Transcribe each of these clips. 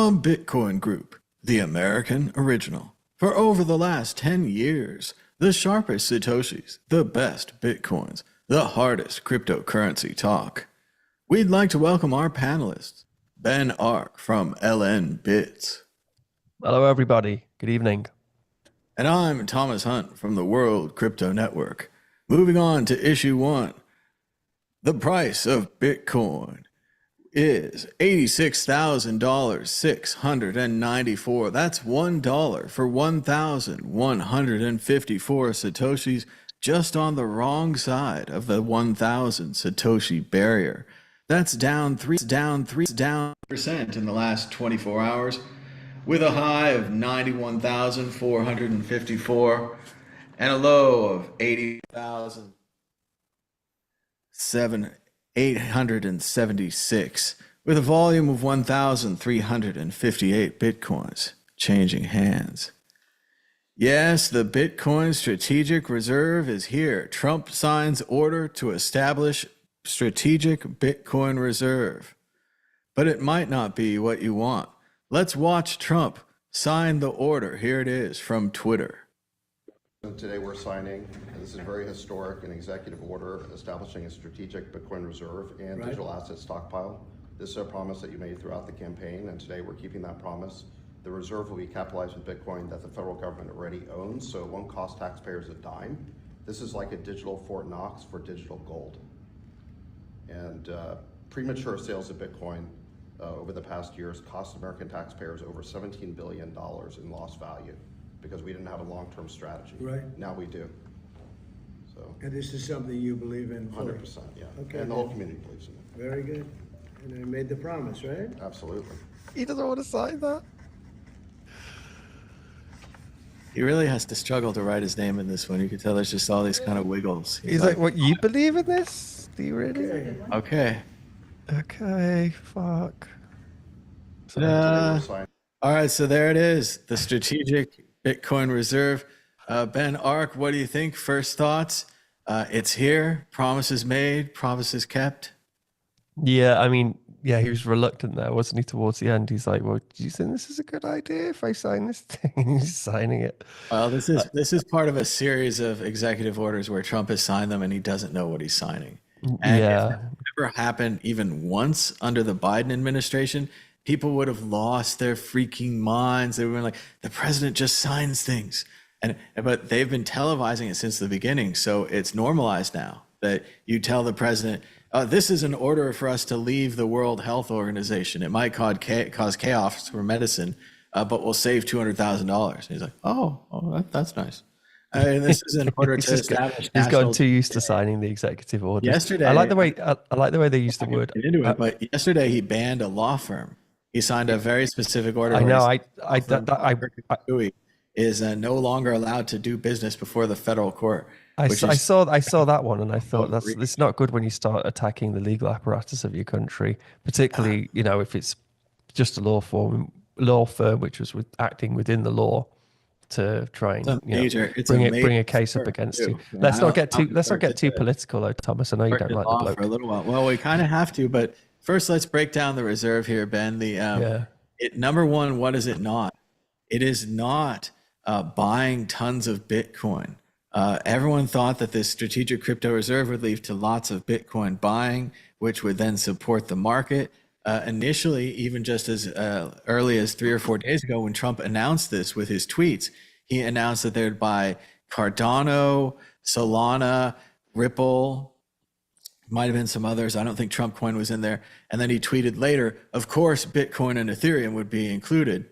From Bitcoin Group, the American original. For over the last 10 years, the sharpest Satoshis, the best Bitcoins, the hardest cryptocurrency talk. We'd like to welcome our panelists, Ben Ark from LN Bits. Hello, everybody. Good evening. And I'm Thomas Hunt from the World Crypto Network. Moving on to issue one. The price of Bitcoin is $86,694. That's $1 for 1,154 Satoshis, just on the wrong side of the 1,000 Satoshi barrier. That's down 3% in the last 24 hours, with a high of 91,454 and a low of 80,876, with a volume of 1,358 Bitcoins changing hands. Yes, the Bitcoin Strategic Reserve is here. Trump signs order to establish Strategic Bitcoin Reserve. But it might not be what you want. Let's watch Trump sign the order. Here it is from Twitter. Today we're signing, this is a very historic and executive order establishing a strategic Bitcoin reserve and digital asset stockpile. This is a promise that you made throughout the campaign, and today we're keeping that promise. The reserve will be capitalized with Bitcoin that the federal government already owns, so it won't cost taxpayers a dime. This is like a digital Fort Knox for digital gold. And premature sales of Bitcoin over the past years cost American taxpayers over $17 billion in lost value, because we didn't have a long-term strategy. Right. Now we do. So. And this is something you believe in fully? 100%, yeah. Okay. And the whole community believes in it. Very good. And I made the promise, right? Absolutely. He doesn't want to sign that. He really has to struggle to write his name in this one. You can tell there's just all these kind of wiggles. He's like, what, you believe in this? Do you really? Okay. Okay, fuck. Today we're signing. All right, so there it is, the Strategic Bitcoin Reserve. Ben Ark, what do you think? First thoughts? It's here. Promises made. Promises kept. Yeah, I mean, yeah, he was reluctant there, wasn't he, towards the end? He's like, well, do you think this is a good idea if I sign this thing? And he's signing it. Well, this is part of a series of executive orders where Trump has signed them and he doesn't know what he's signing. And yeah. if that ever happened even once under the Biden administration, people would have lost their freaking minds. They were like, the president just signs things. But they've been televising it since the beginning. So it's normalized now that you tell the president, this is an order for us to leave the World Health Organization. It might cause chaos for medicine, but we'll save $200,000. He's like, that's nice. This is an order to establish. He's gotten too used to signing the executive orders. Yesterday, I like the way they use the word. Get into it, but yesterday he banned a law firm. He signed a very specific order. I know. I is no longer allowed to do business before the federal court. I saw that one, and I thought it's not good when you start attacking the legal apparatus of your country, particularly if it's just a law firm which was acting within the law to try and bring a case up against you. Let's not get too political, though, Thomas. I know you don't like the bloke. For a little while. Well, we kind of have to, but first let's break down the reserve here, Ben. Number one, what is it not? It is not buying tons of Bitcoin. Everyone thought that this strategic crypto reserve would lead to lots of Bitcoin buying, which would then support the market. Initially, even just as early as 3 or 4 days ago, when Trump announced this with his tweets, he announced that they would buy Cardano, Solana, Ripple, might have been some others. I don't think Trump coin was in there. And then he tweeted later, of course, Bitcoin and Ethereum would be included.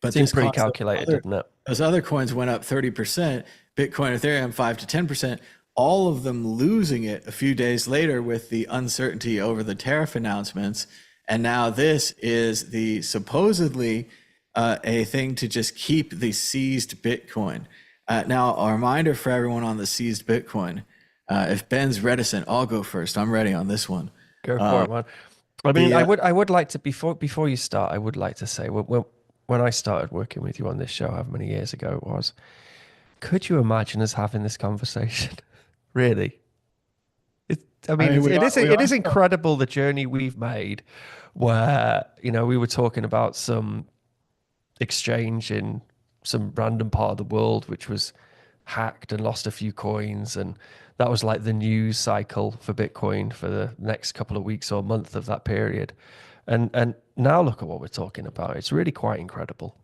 But seems pretty calculated, didn't it? Those other coins went up 30%, Bitcoin, Ethereum 5 to 10%, all of them losing it a few days later with the uncertainty over the tariff announcements. And now this is the supposedly a thing to just keep the seized Bitcoin. Now, a reminder for everyone on the seized Bitcoin. If Ben's reticent, I'll go first. I'm ready on this one. Go for it, man. I mean, I would like to, before you start, I would like to say, when I started working with you on this show, however many years ago it was, could you imagine us having this conversation? Really? I mean, it is incredible the journey we've made where, you know, we were talking about some exchange in some random part of the world which was hacked and lost a few coins, and that was like the news cycle for Bitcoin for the next couple of weeks or month of that period. And now look at what we're talking about. It's really quite incredible.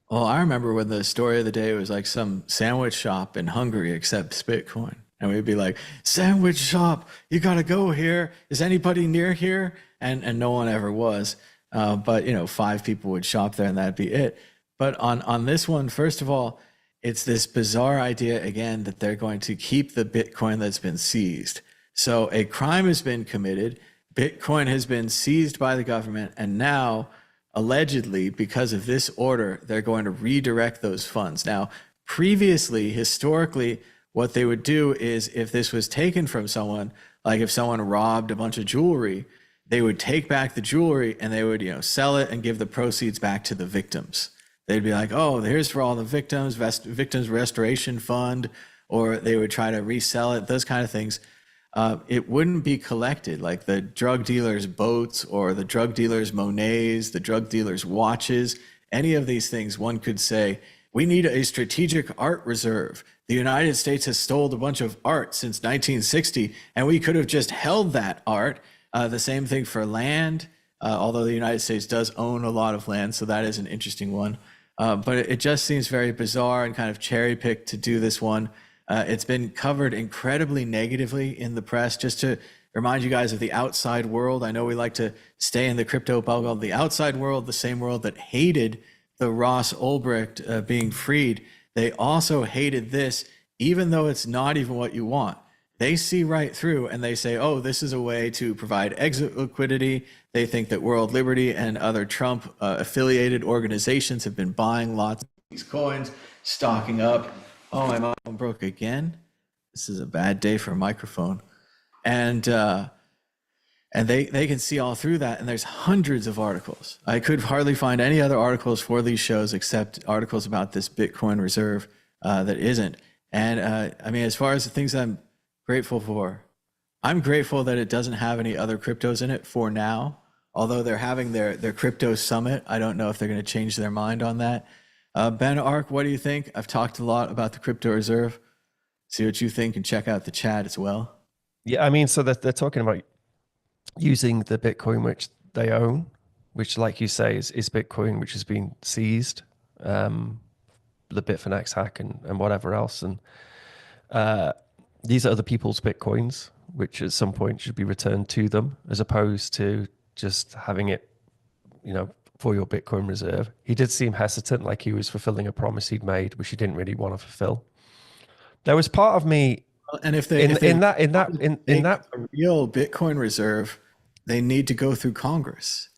Well, I remember when the story of the day was like some sandwich shop in Hungary accepts Bitcoin. And we'd be like, sandwich shop, you got to go here. Is anybody near here? And no one ever was. But, you know, 5 people would shop there and that'd be it. But on this one, first of all, it's this bizarre idea, again, that they're going to keep the Bitcoin that's been seized. So a crime has been committed. Bitcoin has been seized by the government. And now, allegedly, because of this order, they're going to redirect those funds. Now, previously, historically, what they would do is if this was taken from someone, like if someone robbed a bunch of jewelry, they would take back the jewelry and they would, you know, sell it and give the proceeds back to the victims. They'd be like, oh, here's for all the victims, victims restoration fund, or they would try to resell it, those kind of things. It wouldn't be collected like the drug dealers' boats or the drug dealers' Monets, the drug dealers' watches, any of these things. One could say, we need a strategic art reserve. The United States has stolen a bunch of art since 1960, and we could have just held that art. The same thing for land, although the United States does own a lot of land, so that is an interesting one. But it just seems very bizarre and kind of cherry-picked to do this one. It's been covered incredibly negatively in the press. Just to remind you guys of the outside world, I know we like to stay in the crypto bubble. The outside world, the same world that hated the Ross Ulbricht being freed, they also hated this, even though it's not even what you want. They see right through and they say, oh, this is a way to provide exit liquidity. They think that World Liberty and other Trump affiliated organizations have been buying lots of these coins, stocking up. Oh, my microphone broke again. This is a bad day for a microphone. And they can see all through that. And there's hundreds of articles. I could hardly find any other articles for these shows except articles about this Bitcoin reserve that isn't. And I mean, as far as the things I'm grateful for, I'm grateful that it doesn't have any other cryptos in it for now. Although they're having their crypto summit, I don't know if they're going to change their mind on that. Ben Ark, what do you think? I've talked a lot about the crypto reserve. See what you think and check out the chat as well. Yeah, I mean, so they're talking about using the Bitcoin which they own, which, like you say, is Bitcoin which has been seized, the Bitfinex hack and whatever else. And these are other people's Bitcoins, which at some point should be returned to them, as opposed to just having it, you know, for your Bitcoin reserve. He did seem hesitant, like he was fulfilling a promise he'd made, which he didn't really want to fulfill. There was part of me, and if they in that a real Bitcoin reserve, they need to go through Congress.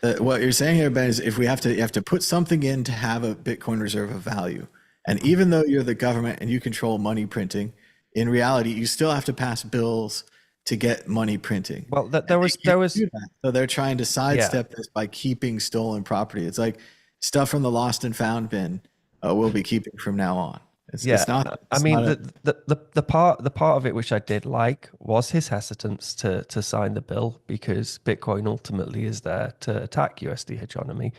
What you're saying here, Ben, is if you have to put something in to have a Bitcoin reserve of value. And even though you're the government and you control money printing, in reality, you still have to pass bills to get money printing. Well, there was so they're trying to sidestep this by keeping stolen property. It's like stuff from the lost and found bin we'll be keeping from now on. It's not. The part of it which I did like was his hesitance to sign the bill, because Bitcoin ultimately is there to attack USD hegemony,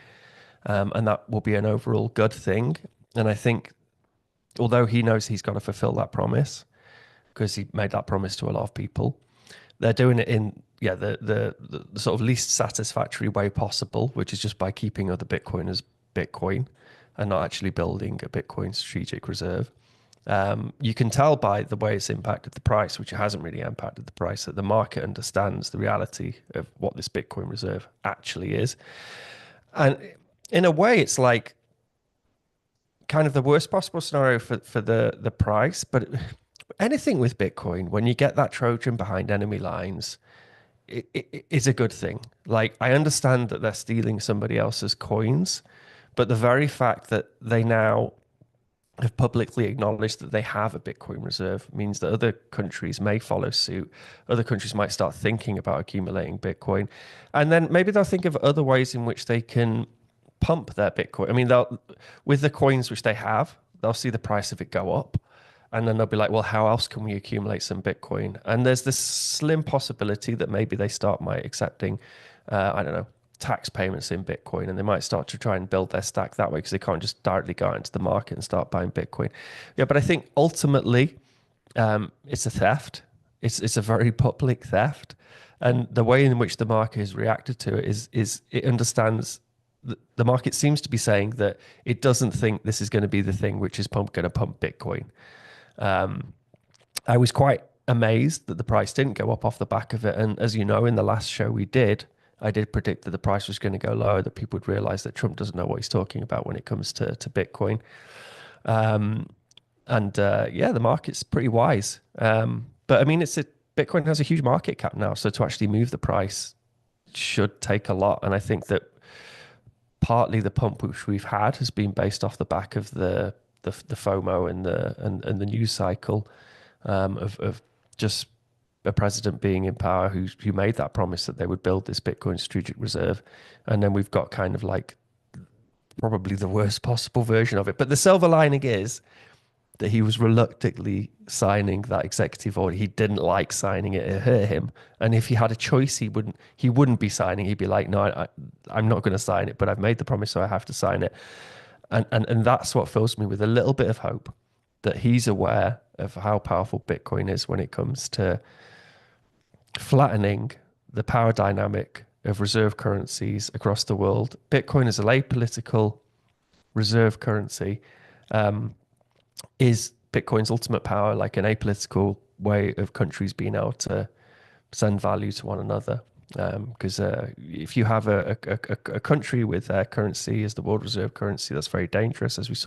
and that will be an overall good thing. And I think, although he knows he's got to fulfill that promise, because he made that promise to a lot of people, they're doing it in the sort of least satisfactory way possible, which is just by keeping other Bitcoiners Bitcoin and not actually building a Bitcoin strategic reserve. You can tell by the way it's impacted the price, which hasn't really impacted the price, that the market understands the reality of what this Bitcoin reserve actually is. And in a way, it's like kind of the worst possible scenario for the price. But anything with Bitcoin, when you get that Trojan behind enemy lines, it is a good thing. Like, I understand that they're stealing somebody else's coins, but the very fact that they now have publicly acknowledged that they have a Bitcoin reserve means that other countries may follow suit. Other countries might start thinking about accumulating Bitcoin. And then maybe they'll think of other ways in which they can pump their Bitcoin. I mean, with the coins which they have, they'll see the price of it go up. and then they'll be like, well, how else can we accumulate some Bitcoin? And there's this slim possibility that maybe they might accepting, I don't know, tax payments in Bitcoin, and they might start to try and build their stack that way because they can't just directly go out into the market and start buying Bitcoin. Yeah, but I think ultimately it's a theft. It's a very public theft. And the way in which the market has reacted to it is it understands the market seems to be saying that it doesn't think this is going to be the thing which is going to pump Bitcoin. I was quite amazed that the price didn't go up off the back of it. And as you know, in the last show I did predict that the price was going to go lower, that people would realize that Trump doesn't know what he's talking about when it comes to Bitcoin. The market's pretty wise. But I mean, Bitcoin has a huge market cap now. So to actually move the price should take a lot. And I think that partly the pump which we've had has been based off the back of the FOMO and the news cycle of just a president being in power who made that promise that they would build this Bitcoin strategic reserve. And then we've got kind of like probably the worst possible version of it. But the silver lining is that he was reluctantly signing that executive order. He didn't like signing it. It hurt him. And if he had a choice, he wouldn't be signing. He'd be like, no, I'm not going to sign it, but I've made the promise, so I have to sign it. And that's what fills me with a little bit of hope that he's aware of how powerful Bitcoin is when it comes to flattening the power dynamic of reserve currencies across the world. Bitcoin is a apolitical reserve currency. Is Bitcoin's ultimate power like an apolitical way of countries being able to send value to one another? Because if you have a country with their currency as the world reserve currency, that's very dangerous, as we've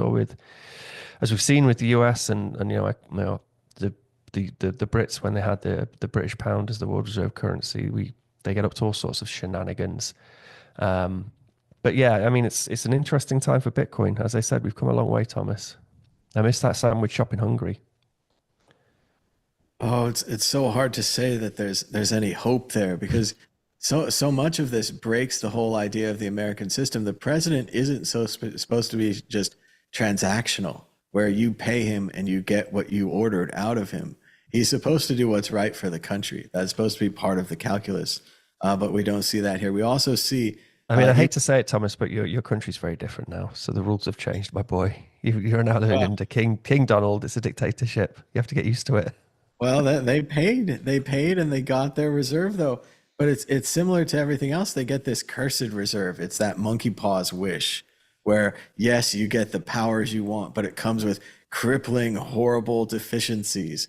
seen with the US and the Brits when they had the British pound as the world reserve currency. They get up to all sorts of shenanigans. But yeah, I mean, it's an interesting time for Bitcoin. As I said, we've come a long way, Thomas. I missed that sandwich shop in Hungary. Oh, it's so hard to say that there's any hope there, because so much of this breaks the whole idea of the American system. The president isn't supposed to be just transactional, where you pay him and you get what you ordered out of him. He's supposed to do what's right for the country. That's supposed to be part of the calculus, but we don't see that here. We also see. I mean, I hate to say it, Thomas, but your country's very different now. So the rules have changed, my boy. You're now living under King Donald. It's a dictatorship. You have to get used to it. Well, they paid and they got their reserve though. But it's similar to everything else. They get this cursed reserve. It's that monkey paws wish, where yes, you get the powers you want, but it comes with crippling, horrible deficiencies.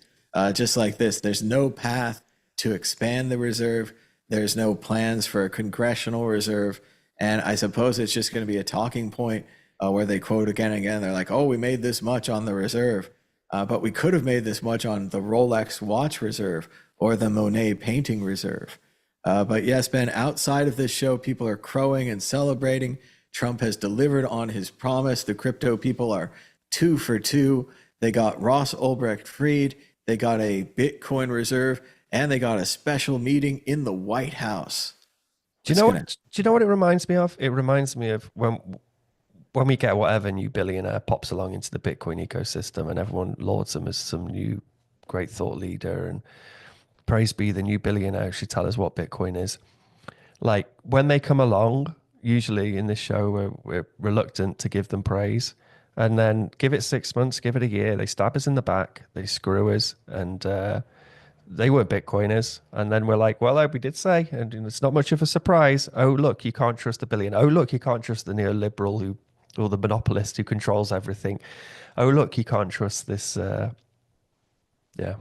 Just like this, there's no path to expand the reserve. There's no plans for a congressional reserve. And I suppose it's just going to be a talking point where they quote again and again. They're like, oh, we made this much on the reserve, but we could have made this much on the Rolex watch reserve or the Monet painting reserve. But yes, Ben, outside of this show, people are crowing and celebrating. Trump has delivered on his promise. The crypto people are 2 for 2. They got Ross Ulbricht freed. They got a Bitcoin reserve, and they got a special meeting in the White House. Do you know what it reminds me of? It reminds me of when we get whatever new billionaire pops along into the Bitcoin ecosystem and everyone lauds them as some new great thought leader and praise be the new billionaire who should tell us what Bitcoin is. Like when they come along, usually in this show, we're reluctant to give them praise. And then give it 6 months, give it a year. They stab us in the back, they screw us, and they weren't Bitcoiners. And then we're like, well, we did say, and it's not much of a surprise. Oh, look, you can't trust the billionaire. Oh, look, you can't trust the neoliberal or the monopolist who controls everything. Oh, look, you can't trust this. Yeah.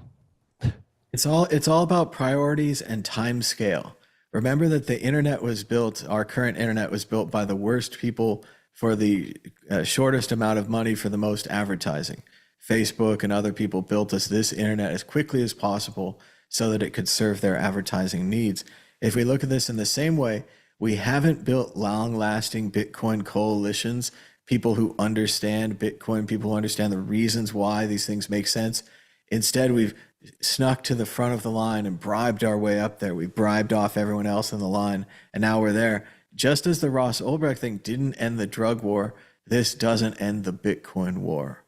It's all about priorities and time scale. Remember that the internet was built, our current internet was built by the worst people for the shortest amount of money for the most advertising. Facebook and other people built us this internet as quickly as possible so that it could serve their advertising needs. If we look at this in the same way, we haven't built long-lasting Bitcoin coalitions, people who understand Bitcoin, people who understand the reasons why these things make sense. Instead, we've snuck to the front of the line and bribed our way up there. We bribed off everyone else in the line, and now we're there. Just as the Ross Ulbricht thing didn't end the drug war, this doesn't end the Bitcoin war.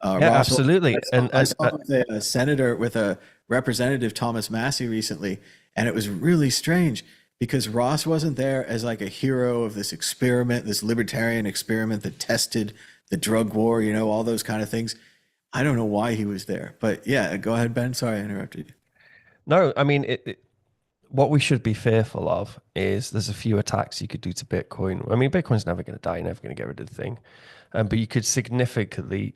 Yeah, Ross, absolutely. I saw with a senator, with a representative, Thomas Massey, recently, and it was really strange because Ross wasn't there as like a hero of this experiment, this libertarian experiment that tested the drug war, you know, all those kind of things. I don't know why he was there, but yeah, go ahead, Ben. Sorry, I interrupted you. No, I mean, what we should be fearful of is there's a few attacks you could do to Bitcoin. I mean, Bitcoin's never going to die, never going to get rid of the thing, but you could significantly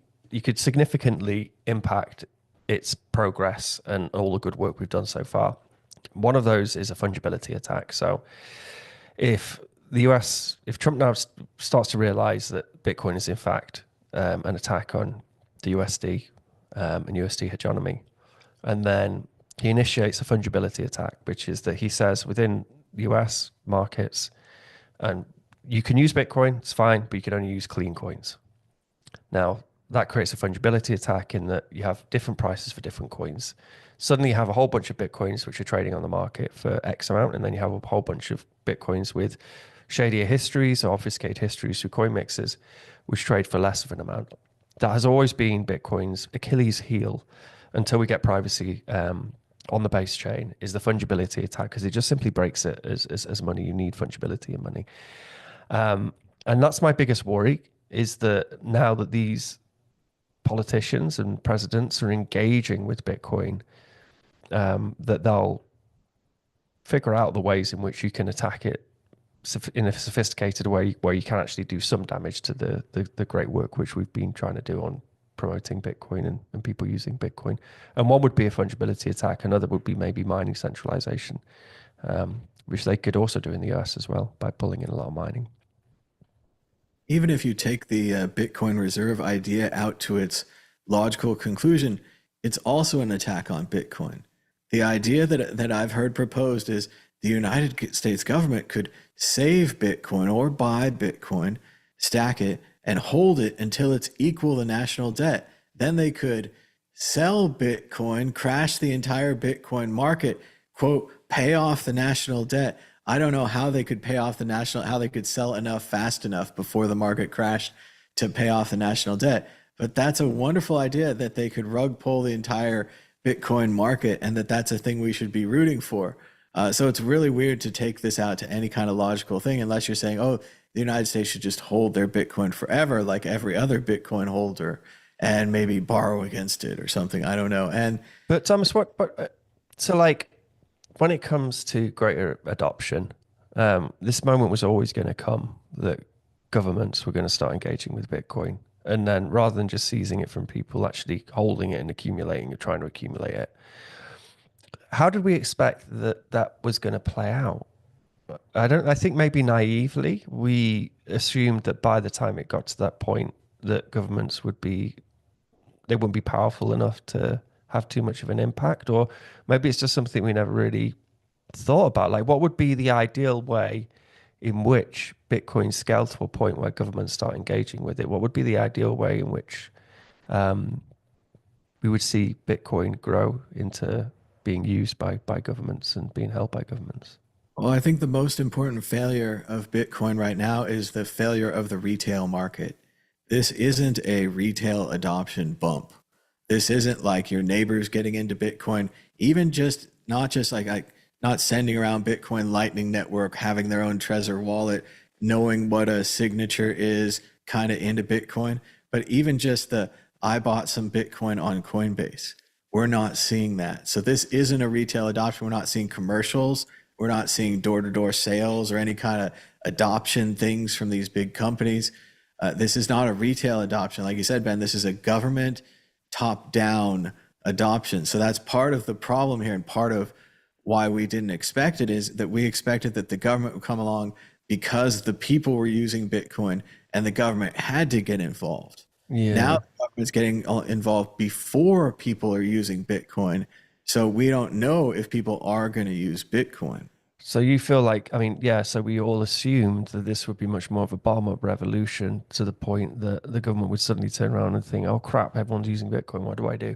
impact its progress and all the good work we've done so far. One of those is a fungibility attack. So if Trump now starts to realize that Bitcoin is in fact an attack on the USD and USD hegemony, and then he initiates a fungibility attack, which is that he says within US markets, and you can use Bitcoin, it's fine, but you can only use clean coins. Now, that creates a fungibility attack in that you have different prices for different coins. Suddenly you have a whole bunch of Bitcoins which are trading on the market for X amount, and then you have a whole bunch of Bitcoins with shadier histories or obfuscated histories through coin mixes, which trade for less of an amount. That has always been Bitcoin's Achilles heel until we get privacy on the base chain, is the fungibility attack, because it just simply breaks it as money. You need fungibility in money. And that's my biggest worry, is that now that these politicians and presidents are engaging with Bitcoin, that they'll figure out the ways in which you can attack it in a sophisticated way where you can actually do some damage to the great work which we've been trying to do on promoting Bitcoin and people using Bitcoin. And one would be a fungibility attack. Another would be maybe mining centralization, which they could also do in the US as well by pulling in a lot of mining. Even if you take the Bitcoin reserve idea out to its logical conclusion, it's also an attack on Bitcoin. The idea that I've heard proposed is the United States government could save Bitcoin or buy Bitcoin, stack it, and hold it until it's equal to national debt. Then they could sell Bitcoin, crash the entire Bitcoin market, quote, pay off the national debt. I don't know how they could pay off how they could sell enough fast enough before the market crashed to pay off the national debt. But that's a wonderful idea, that they could rug pull the entire Bitcoin market, and that's a thing we should be rooting for. So it's really weird to take this out to any kind of logical thing, unless you're saying, oh, the United States should just hold their Bitcoin forever like every other Bitcoin holder and maybe borrow against it or something. I don't know. But Thomas, so like when it comes to greater adoption, this moment was always going to come that governments were going to start engaging with Bitcoin. And then rather than just seizing it from people, actually holding it and accumulating and trying to accumulate it. How did we expect that was going to play out? I think maybe naively, we assumed that by the time it got to that point, that governments wouldn't be powerful enough to have too much of an impact, or maybe it's just something we never really thought about. Like, what would be the ideal way in which Bitcoin scaled to a point where governments start engaging with it? What would be the ideal way in which we would see Bitcoin grow into being used by governments and being held by governments? Well, I think the most important failure of Bitcoin right now is the failure of the retail market. This isn't a retail adoption bump. This isn't like your neighbors getting into Bitcoin, even just not sending around Bitcoin Lightning Network, having their own Trezor wallet, knowing what a signature is, kind of into Bitcoin, but even just I bought some Bitcoin on Coinbase. We're not seeing that. So this isn't a retail adoption. We're not seeing commercials. We're not seeing door-to-door sales or any kind of adoption things from these big companies. This is not a retail adoption. Like you said, Ben, this is a government top-down adoption. So that's part of the problem here, and part of why we didn't expect it is that we expected that the government would come along because the people were using Bitcoin and the government had to get involved. Yeah. Now the government's getting involved before people are using Bitcoin. So we don't know if people are going to use Bitcoin. So you feel like, so we all assumed that this would be much more of a bottom-up revolution, to the point that the government would suddenly turn around and think, oh crap, everyone's using Bitcoin, what do I do?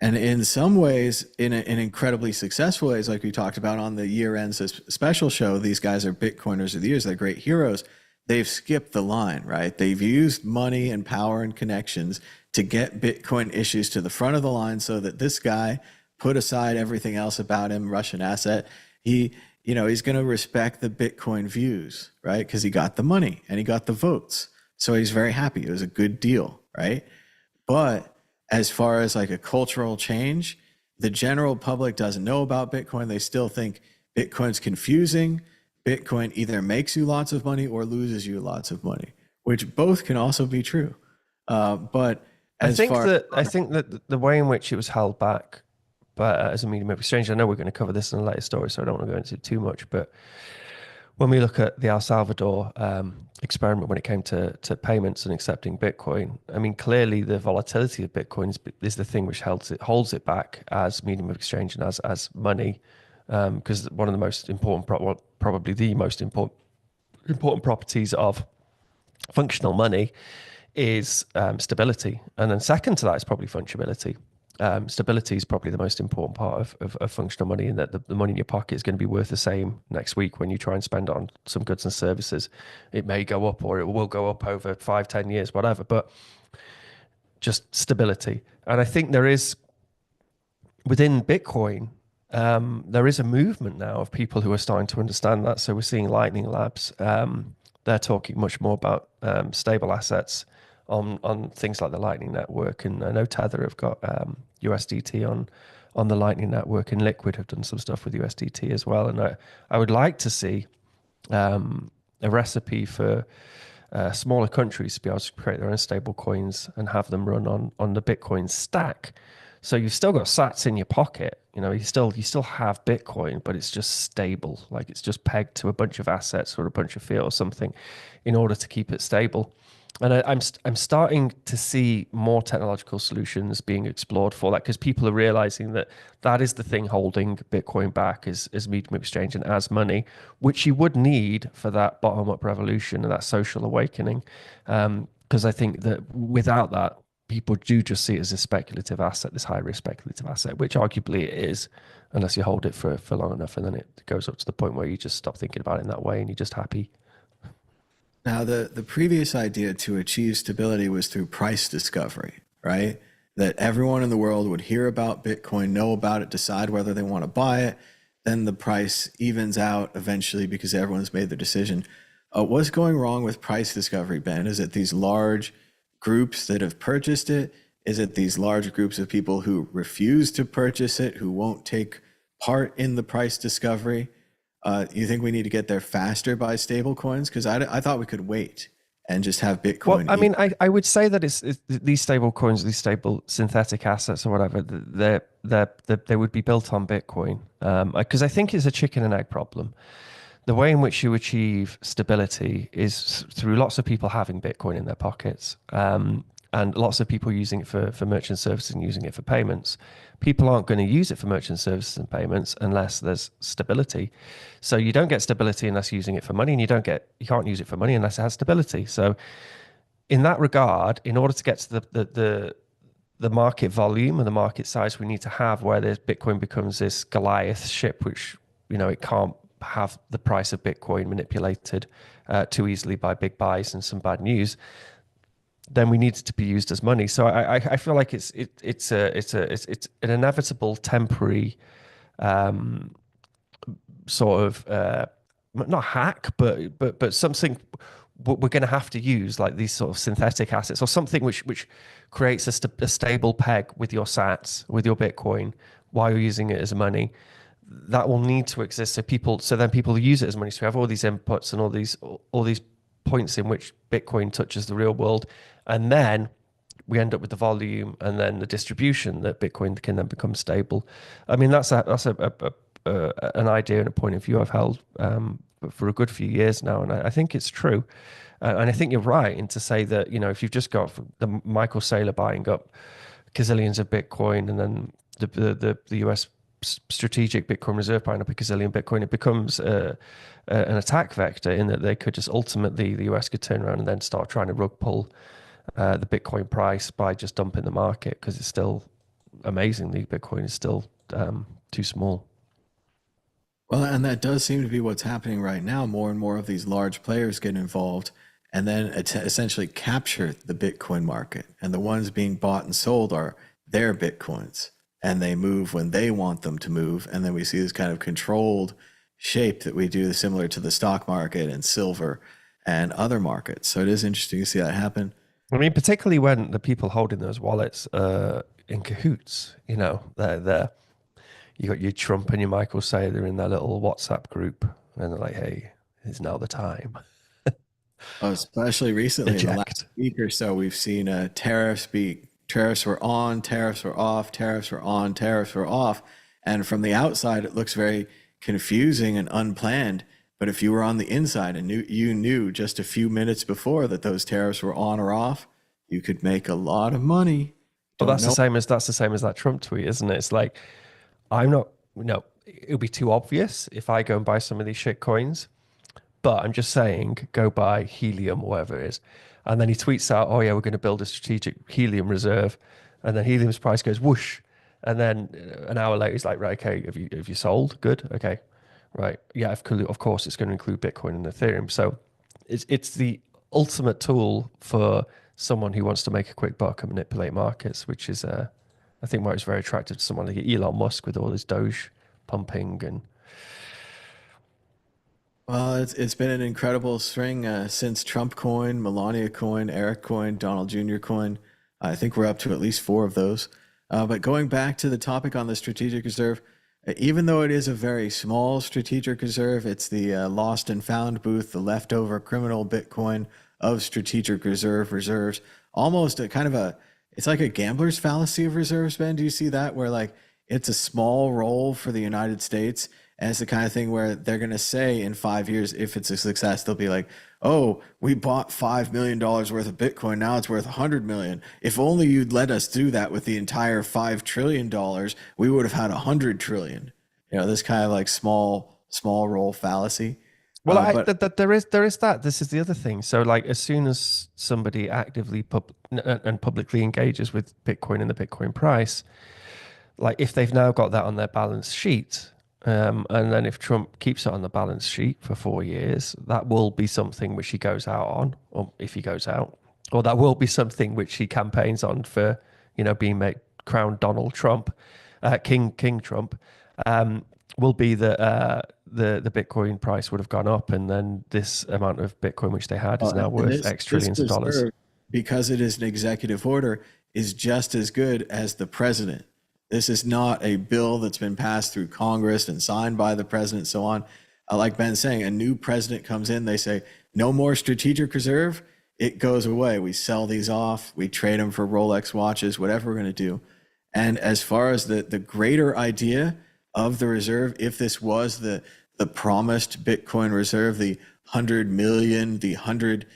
And in some ways, in incredibly successful ways, like we talked about on the year-end special show, these guys are Bitcoiners of the years, they're great heroes. they've skipped the line, right? They've used money and power and connections to get Bitcoin issues to the front of the line so that this guy put aside everything else about him, Russian asset. He's going to respect the Bitcoin views, right? Because he got the money and he got the votes. So he's very happy. It was a good deal, right? But as far as like a cultural change, the general public doesn't know about Bitcoin. They still think Bitcoin's confusing. Bitcoin either makes you lots of money or loses you lots of money, which both can also be true. But I think that the way in which it was held back, but as a medium of exchange, I know we're going to cover this in a later story, so I don't want to go into it too much. But when we look at the El Salvador experiment when it came to payments and accepting Bitcoin, I mean, clearly the volatility of Bitcoin is the thing which holds it back as medium of exchange and as money, because one of the most important, probably the most important properties of functional money is stability, and then second to that is probably fungibility. Stability is probably the most important part of functional money, in that the money in your pocket is going to be worth the same next week when you try and spend it on some goods and services. It may go up or it will go up over 5-10 years, whatever, but just stability. And I think there is, within Bitcoin, there is a movement now of people who are starting to understand that. So we're seeing Lightning Labs. They're talking much more about stable assets on things like the Lightning Network, and I know Tether have got USDT on the Lightning Network, and Liquid have done some stuff with USDT as well. And I would like to see a recipe for smaller countries to be able to create their own stable coins and have them run on the Bitcoin stack. So you've still got sats in your pocket, you still have Bitcoin, but it's just stable, like it's just pegged to a bunch of assets or a bunch of fiat or something in order to keep it stable. And I'm starting to see more technological solutions being explored for that, because people are realizing that is the thing holding Bitcoin back as medium of exchange and as money, which you would need for that bottom-up revolution and that social awakening. Because I think that without that, people do just see it as a speculative asset, this high-risk speculative asset, which arguably it is, unless you hold it for long enough, and then it goes up to the point where you just stop thinking about it in that way and you're just happy. Now, the previous idea to achieve stability was through price discovery, right? That everyone in the world would hear about Bitcoin, know about it, decide whether they want to buy it. Then the price evens out eventually because everyone's made their decision. What's going wrong with price discovery, Ben? Is it these large groups that have purchased it? Is it these large groups of people who refuse to purchase it, who won't take part in the price discovery? You think we need to get there faster by stable coins? Because I thought we could wait and just have Bitcoin. Well, I mean, I would say that it's these stable coins, these stable synthetic assets or whatever, they would be built on Bitcoin. Because I think it's a chicken and egg problem. The way in which you achieve stability is through lots of people having Bitcoin in their pockets, and lots of people using it for merchant services and using it for payments. People aren't going to use it for merchant services and payments unless there's stability. So you don't get stability unless you're using it for money, and you can't use it for money unless it has stability. So in that regard, in order to get to the market volume and the market size we need to have, where the Bitcoin becomes this Goliath ship, which it can't have the price of Bitcoin manipulated too easily by big buys and some bad news, then we need it to be used as money. So I feel like it's an inevitable temporary sort of not hack, but something we're going to have to use, like these sort of synthetic assets or something which creates a stable peg with your sats, with your Bitcoin, while you're using it as money. That will need to exist so then people use it as money. So we have all these inputs and all these points in which Bitcoin touches the real world, and then we end up with the volume and then the distribution that Bitcoin can then become stable. I mean, that's an idea and a point of view I've held for a good few years now, and I think it's true. And I think you're right in to say that if you've just got the Michael Saylor buying up gazillions of Bitcoin, and then the US strategic Bitcoin reserve buying up a gazillion Bitcoin, it becomes an attack vector, in that they could just ultimately, the US could turn around and then start trying to rug pull the Bitcoin price by just dumping the market, because it's still amazingly, Bitcoin is still too small. Well, and that does seem to be what's happening right now. More and more of these large players get involved and then essentially capture the Bitcoin market. And the ones being bought and sold are their Bitcoins. And they move when they want them to move. And then we see this kind of controlled shape that we do similar to the stock market and silver and other markets. So it is interesting to see that happen. I mean, particularly when the people holding those wallets are in cahoots, you know, they're you got your Trump and your Michael Saylor in their little WhatsApp group, and they're like, "Hey, it's now the time." Especially recently, in the last week or so, we've seen tariffs were on, tariffs were off, tariffs were on, tariffs were off, and from the outside, it looks very confusing and unplanned. But if you were on the inside and you knew just a few minutes before that those tariffs were on or off, you could make a lot of money. Well, that's the same as that Trump tweet, isn't it? It's like, it would be too obvious if I go and buy some of these shit coins, but I'm just saying, go buy helium or whatever it is. And then he tweets out, oh yeah, we're going to build a strategic helium reserve. And then helium's price goes whoosh. And then an hour later, he's like, right, okay, have you sold? Good. Okay. Right. Yeah, of course, it's going to include Bitcoin and Ethereum. So it's the ultimate tool for someone who wants to make a quick buck and manipulate markets, which is I think why it's very attractive to someone like Elon Musk with all his Doge pumping. And well, it's been an incredible string since Trump coin, Melania coin, Eric coin, Donald Jr. coin. I think we're up to at least 4 of those. But going back to the topic on the strategic reserve, even though it is a very small strategic reserve, it's the lost and found booth, the leftover criminal Bitcoin of strategic reserves, almost it's like a gambler's fallacy of reserves, Ben. Do you see that? Where like it's a small role for the United States, and it's the kind of thing where they're going to say in 5 years, if it's a success, they'll be like, oh, we bought $5 million worth of Bitcoin. Now it's worth 100 million. If only you'd let us do that with the entire $5 trillion, we would have had 100 trillion. You know, this kind of like small role fallacy. Well, there is that. This is the other thing. So, like, as soon as somebody actively publicly engages with Bitcoin and the Bitcoin price, like if they've now got that on their balance sheet, and then if Trump keeps it on the balance sheet for 4 years, that will be something which he goes out on, or if he goes out, or that will be something which he campaigns on for, you know, being made crowned Donald Trump, King Trump. Will be that the Bitcoin price would have gone up, and then this amount of Bitcoin which they had is now worth X trillions of dollars. Because it is an executive order, is just as good as the president. This is not a bill that's been passed through Congress and signed by the president and so on. Like Ben's saying, a new president comes in, they say, no more strategic reserve, it goes away. We sell these off, we trade them for Rolex watches, whatever we're going to do. And as far as the greater idea of the reserve, if this was the promised Bitcoin reserve, the 100 million, the 100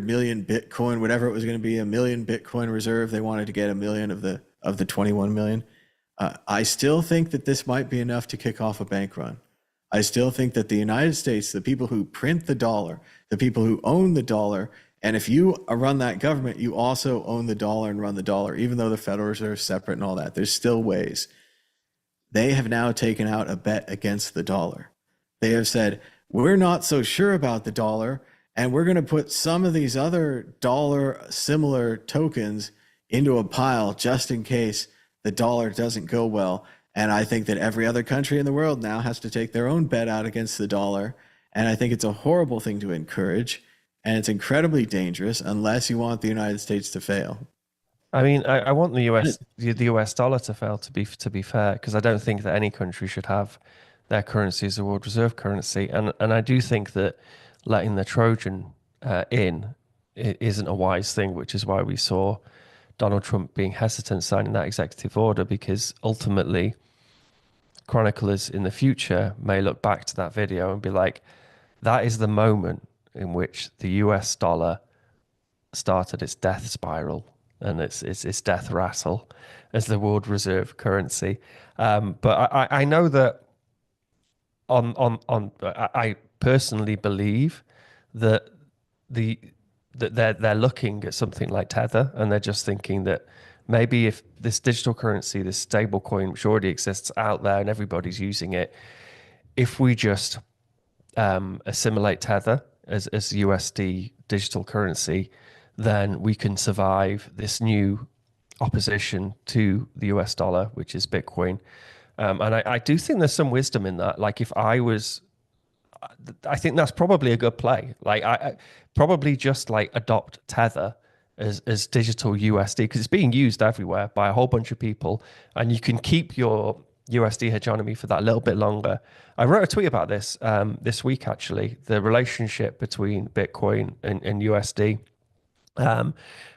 million Bitcoin, whatever it was going to be, a million Bitcoin reserve, they wanted to get a million of the 21 million. I still think that this might be enough to kick off a bank run. I still think that the United States, the people who print the dollar, the people who own the dollar, and if you run that government, you also own the dollar and run the dollar, even though the Federal Reserve is separate and all that. There's still ways. They have now taken out a bet against the dollar. They have said, we're not so sure about the dollar, and we're going to put some of these other dollar similar tokens into a pile just in case the dollar doesn't go well. And I think that every other country in the world now has to take their own bet out against the dollar. And I think it's a horrible thing to encourage. And it's incredibly dangerous unless you want the United States to fail. I mean, I want the US dollar to fail, to be fair, because I don't think that any country should have their currency as a world reserve currency. And I do think that letting the Trojan in isn't a wise thing, which is why we saw Donald Trump being hesitant signing that executive order, because ultimately chroniclers in the future may look back to that video and be like, that is the moment in which the US dollar started its death spiral and its death rattle as the world reserve currency. But I know that I personally believe that they're looking at something like Tether, and they're just thinking that maybe if this digital currency, this stable coin, which already exists out there and everybody's using it, if we just assimilate Tether as USD digital currency, then we can survive this new opposition to the US dollar, which is Bitcoin. And I do think there's some wisdom in that. Like if I think that's probably a good play. Like I probably just like adopt Tether as digital USD because it's being used everywhere by a whole bunch of people, and you can keep your USD hegemony for that little bit longer. I wrote a tweet about this this week actually, the relationship between Bitcoin and USD. And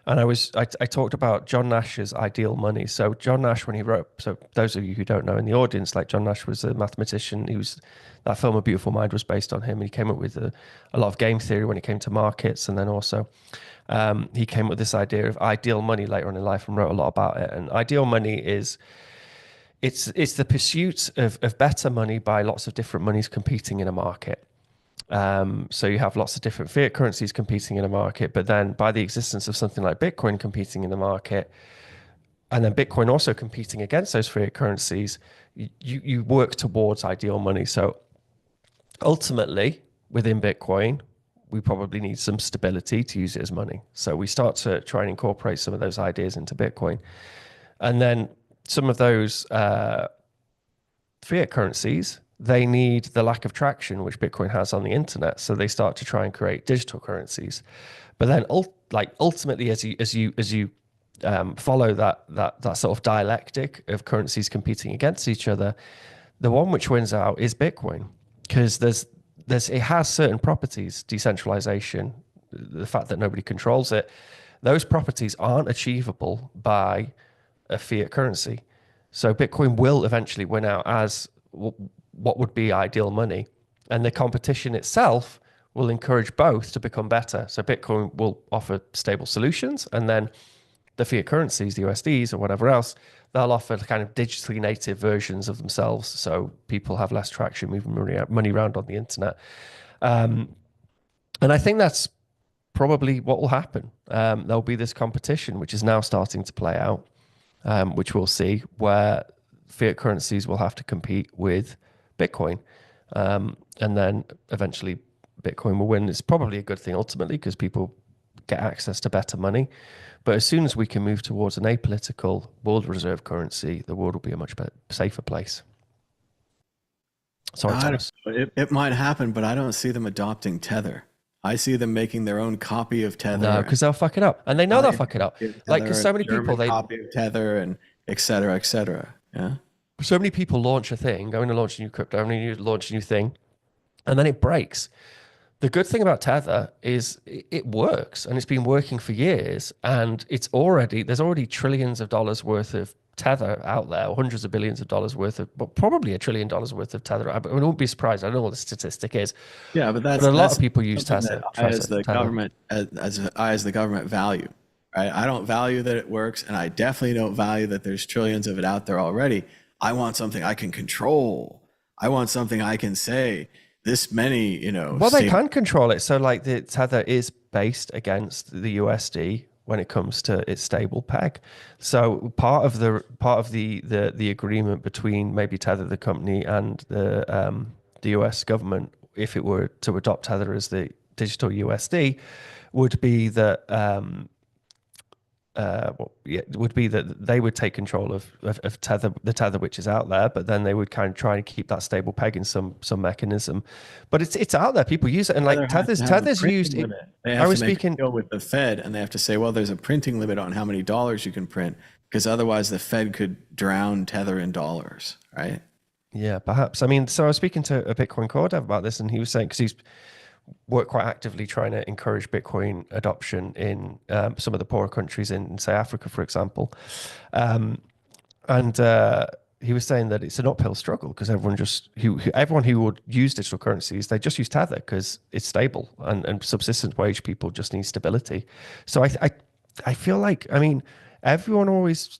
I talked about John Nash's ideal money. So John Nash, when he wrote, so those of you who don't know in the audience, like John Nash was a mathematician. That film A Beautiful Mind was based on him. And he came up with a lot of game theory when it came to markets. And then also he came up with this idea of ideal money later on in life and wrote a lot about it. And ideal money is, it's the pursuit of better money by lots of different monies competing in a market. So you have lots of different fiat currencies competing in a market, but then by the existence of something like Bitcoin competing in the market, and then Bitcoin also competing against those fiat currencies, you work towards ideal money. So ultimately, within Bitcoin, we probably need some stability to use it as money. So we start to try and incorporate some of those ideas into Bitcoin. And then some of those fiat currencies, they need the lack of traction which Bitcoin has on the internet, so they start to try and create digital currencies. But then, ultimately, as you follow that sort of dialectic of currencies competing against each other, the one which wins out is Bitcoin, because it has certain properties, decentralization, the fact that nobody controls it. Those properties aren't achievable by a fiat currency. So Bitcoin will eventually win out as what would be ideal money, and the competition itself will encourage both to become better. So Bitcoin will offer stable solutions, and then the fiat currencies, the USDs or whatever else, they'll offer kind of digitally native versions of themselves, so people have less traction moving money around on the internet. And I think that's probably what will happen. There'll be this competition, which is now starting to play out, which we'll see, where fiat currencies will have to compete with Bitcoin, and then eventually Bitcoin will win. It's probably a good thing ultimately because people get access to better money. But as soon as we can move towards an apolitical world reserve currency, the world will be a much better, safer place. Sorry, Thomas. It might happen, but I don't see them adopting Tether. I see them making their own copy of Tether. No, because they'll fuck it up, and they know they'll fuck it up. Like, because so many people, they copy of Tether and et cetera, et cetera. Yeah. So many people launch a thing, going to launch a new crypto, going to launch a new thing, and then it breaks. The good thing about Tether is it works, and it's been working for years, and there's already trillions of dollars worth of Tether out there, or hundreds of billions of dollars worth of, but probably $1 trillion worth of Tether. I won't be surprised. I don't know what the statistic is. Yeah, but a lot of people use Tether. As the government value, right? I don't value that it works, and I definitely don't value that there's trillions of it out there already. I want something I can control. I want something I can say this many, Well, they can control it. So like the Tether is based against the USD when it comes to its stable peg. So part of the agreement between maybe Tether, the company, and the US government, if it were to adopt Tether as the digital USD, would be that they would take control of Tether, the Tether which is out there, but then they would kind of try and keep that stable peg in some mechanism. But it's out there, people use it, and like Tether's used. They have to make a deal with the Fed, and they have to say, well, there's a printing limit on how many dollars you can print, because otherwise the Fed could drown Tether in dollars, right? Yeah, perhaps. I mean, so I was speaking to a Bitcoin core dev about this, and he was saying, because he's worked quite actively trying to encourage Bitcoin adoption in some of the poorer countries in, say, Africa, for example. And he was saying that it's an uphill struggle because everyone who would use digital currencies, they just use Tether because it's stable, and subsistence wage people just need stability. So I feel like, I mean, everyone always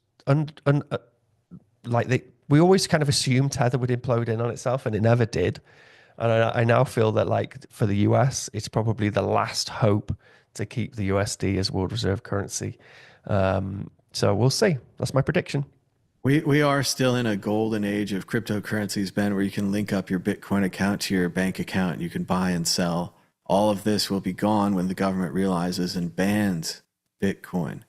we always kind of assumed Tether would implode in on itself, and it never did. And I now feel that, like, for the US, it's probably the last hope to keep the USD as world reserve currency. So we'll see. That's my prediction. We are still in a golden age of cryptocurrencies, Ben, where you can link up your Bitcoin account to your bank account. You can buy and sell. All of this will be gone when the government realizes and bans Bitcoin.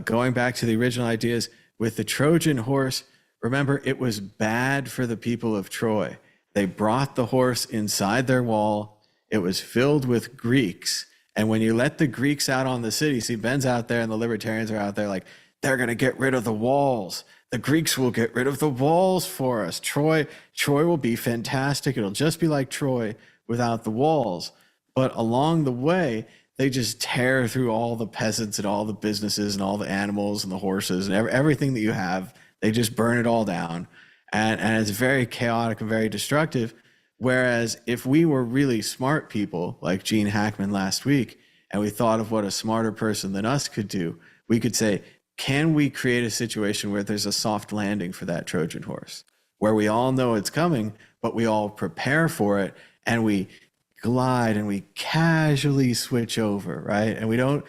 Going back to the original ideas with the Trojan horse, remember, it was bad for the people of Troy. They brought the horse inside their wall. It was filled with Greeks. And when you let the Greeks out on the city, see, Ben's out there and the libertarians are out there like, they're going to get rid of the walls. The Greeks will get rid of the walls for us. Troy will be fantastic. It'll just be like Troy without the walls. But along the way, they just tear through all the peasants and all the businesses and all the animals and the horses and everything that you have. They just burn it all down. And it's very chaotic and very destructive. Whereas if we were really smart people like Gene Hackman last week, and we thought of what a smarter person than us could do, we could say, can we create a situation where there's a soft landing for that Trojan horse, where we all know it's coming, but we all prepare for it and we glide and we casually switch over, right? And we don't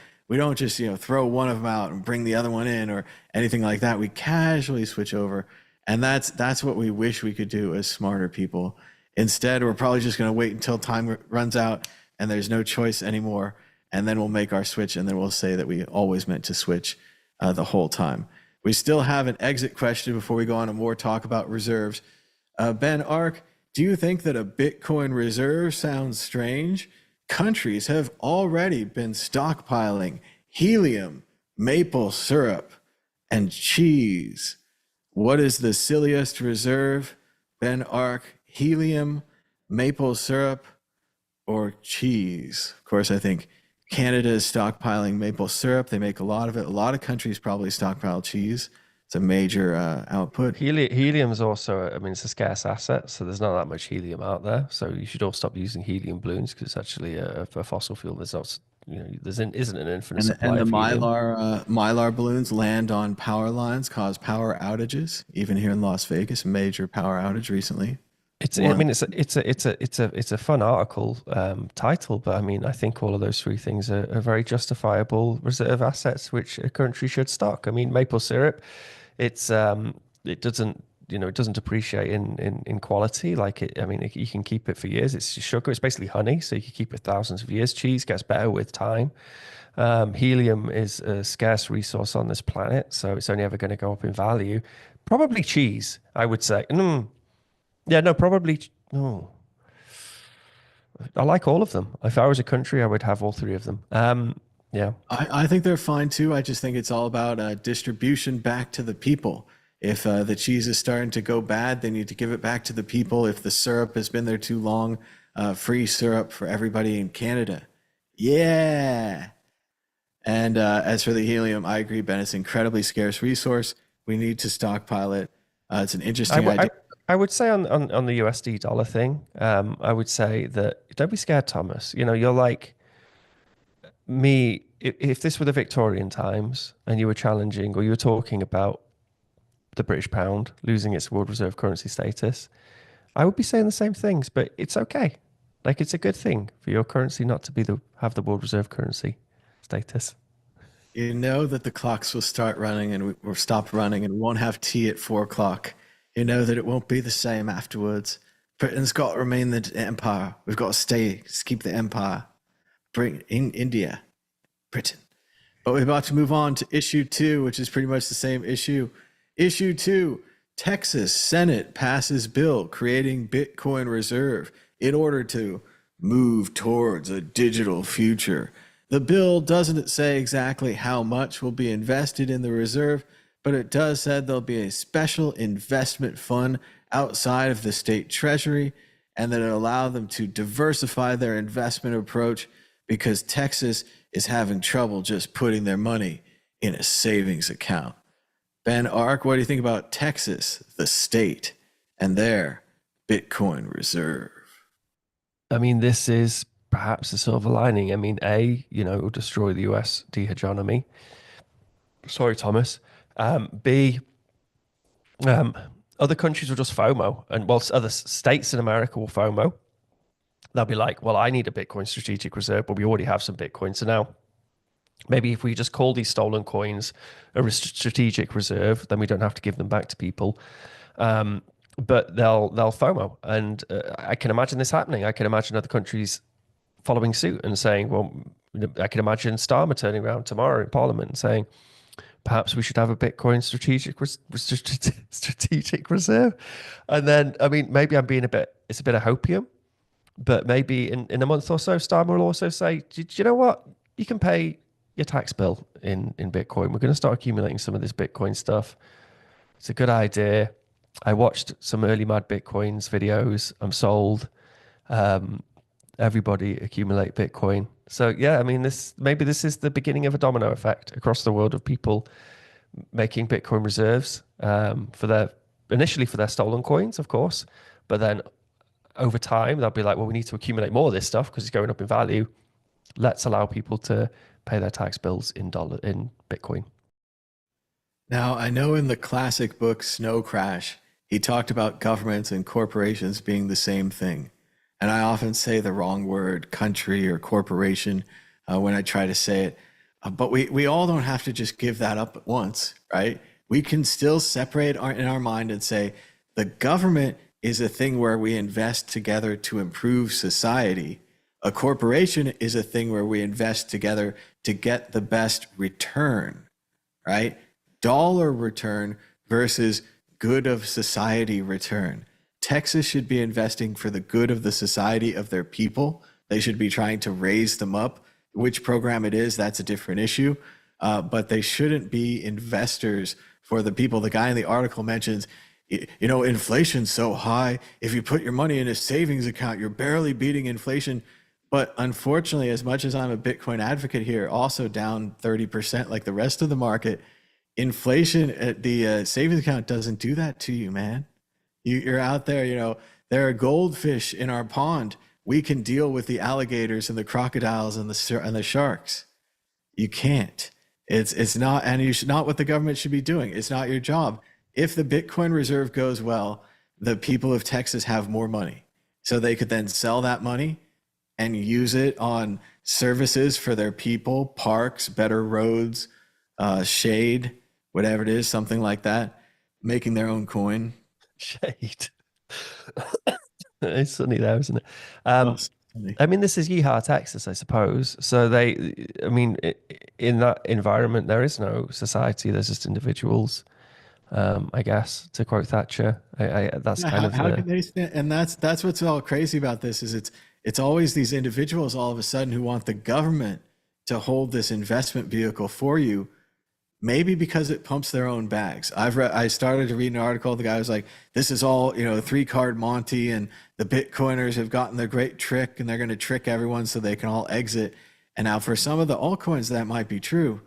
just, throw one of them out and bring the other one in or anything like that. We casually switch over. And that's what we wish we could do as smarter people. Instead, we're probably just going to wait until time runs out and there's no choice anymore. And then we'll make our switch and then we'll say that we always meant to switch the whole time. We still have an exit question before we go on and more talk about reserves. Ben Ark, do you think that a Bitcoin reserve sounds strange? Countries have already been stockpiling helium, maple syrup, and cheese. What is the silliest reserve? Ben Ark, helium, maple syrup, or cheese? Of course, I think Canada is stockpiling maple syrup. They make a lot of it. A lot of countries probably stockpile cheese. It's a major output. Helium is also, it's a scarce asset, so there's not that much helium out there. So you should all stop using helium balloons because it's actually a fossil fuel. There's not, isn't an infinite supply of helium. Mylar balloons land on power lines, cause power outages. Even here in Las Vegas, major power outage recently. It's a fun article title, but I think all of those three things are very justifiable reserve assets which a country should stock. Maple syrup, it doesn't depreciate in quality like it. You can keep it for years. It's sugar. It's basically honey, so you can keep it thousands of years. Cheese gets better with time. Helium is a scarce resource on this planet, so it's only ever going to go up in value. Probably cheese, I would say. Yeah, no, probably. No, I like all of them. If I was a country, I would have all three of them. Yeah, I think they're fine too. I just think it's all about distribution back to the people. If the cheese is starting to go bad, they need to give it back to the people. If the syrup has been there too long, free syrup for everybody in Canada. Yeah. And as for the helium, I agree, Ben. It's an incredibly scarce resource. We need to stockpile it. It's an interesting idea. I would say on the USD dollar thing, I would say that don't be scared, Thomas. You're like me. If this were the Victorian times and you were challenging or you were talking about the British pound losing its world reserve currency status, I would be saying the same things. But it's okay. Like, it's a good thing for your currency not to have the world reserve currency status. You know that the clocks will start running and we'll stop running and we won't have tea at 4 o'clock. You know that it won't be the same afterwards. Britain's got to remain the empire. We've got to keep the empire. Bring in India, Britain. But we're about to move on to issue 2, which is pretty much the same issue. Issue 2, Texas Senate passes bill creating Bitcoin reserve in order to move towards a digital future. The bill doesn't say exactly how much will be invested in the reserve, but it does say there'll be a special investment fund outside of the state treasury and that it'll allow them to diversify their investment approach because Texas is having trouble just putting their money in a savings account. Ben Ark, what do you think about Texas, the state, and their Bitcoin reserve? This is perhaps a silver lining. A, it will destroy the USD hegemony. Sorry, Thomas. B, other countries will just FOMO, and whilst other states in America will FOMO, they'll be like, well, I need a Bitcoin strategic reserve, but we already have some Bitcoin. So now Maybe if we just call these stolen coins a strategic reserve, then we don't have to give them back to people. But they'll FOMO, and I can imagine this happening. I can imagine other countries following suit and saying, well, I can imagine Starmer turning around tomorrow in Parliament and saying, perhaps we should have a Bitcoin strategic reserve. And then, I mean, maybe it's a bit of hopium, but maybe in a month or so, Starmer will also say, do you know what? You can pay your tax bill in Bitcoin. We're going to start accumulating some of this Bitcoin stuff. It's a good idea. I watched some early Mad Bitcoins videos. I'm sold. Everybody accumulate Bitcoin. So yeah, I mean, maybe this is the beginning of a domino effect across the world of people making Bitcoin reserves initially for their stolen coins, of course, but then over time they'll be like, well, we need to accumulate more of this stuff because it's going up in value. Let's allow people to pay their tax bills in Bitcoin. Now, I know in the classic book Snow Crash, he talked about governments and corporations being the same thing. And I often say the wrong word, country or corporation, when I try to say it. But we all don't have to just give that up at once, right? We can still separate in our mind and say the government is a thing where we invest together to improve society. A corporation is a thing where we invest together to get the best return, right? Dollar return versus good of society return. Texas should be investing for the good of the society of their people. They should be trying to raise them up. Which program it is, that's a different issue. But they shouldn't be investors for the people. The guy in the article mentions, inflation's so high. If you put your money in a savings account, you're barely beating inflation. But unfortunately, as much as I'm a Bitcoin advocate here, also down 30% like the rest of the market, inflation at the savings account doesn't do that to you, man. You're out there, there are goldfish in our pond. We can deal with the alligators and the crocodiles and the sharks. You can't. It's not, and you should not what the government should be doing. It's not your job. If the Bitcoin reserve goes well, the people of Texas have more money. So they could then sell that money and use it on services for their people, parks, better roads, shade, whatever it is, something like that, making their own coin. Shade. It's sunny there, isn't it? I mean, this is Yeehaw, Texas, I suppose. So in that environment, there is no society. There's just individuals, I guess, to quote Thatcher. That's kind of how can they stand? And that's what's all crazy about this is it's always these individuals all of a sudden who want the government to hold this investment vehicle for you. Maybe because it pumps their own bags. I started to read an article. The guy was like, this is all, 3-card Monty and the Bitcoiners have gotten their great trick and they're going to trick everyone so they can all exit. And now for some of the altcoins, that might be true.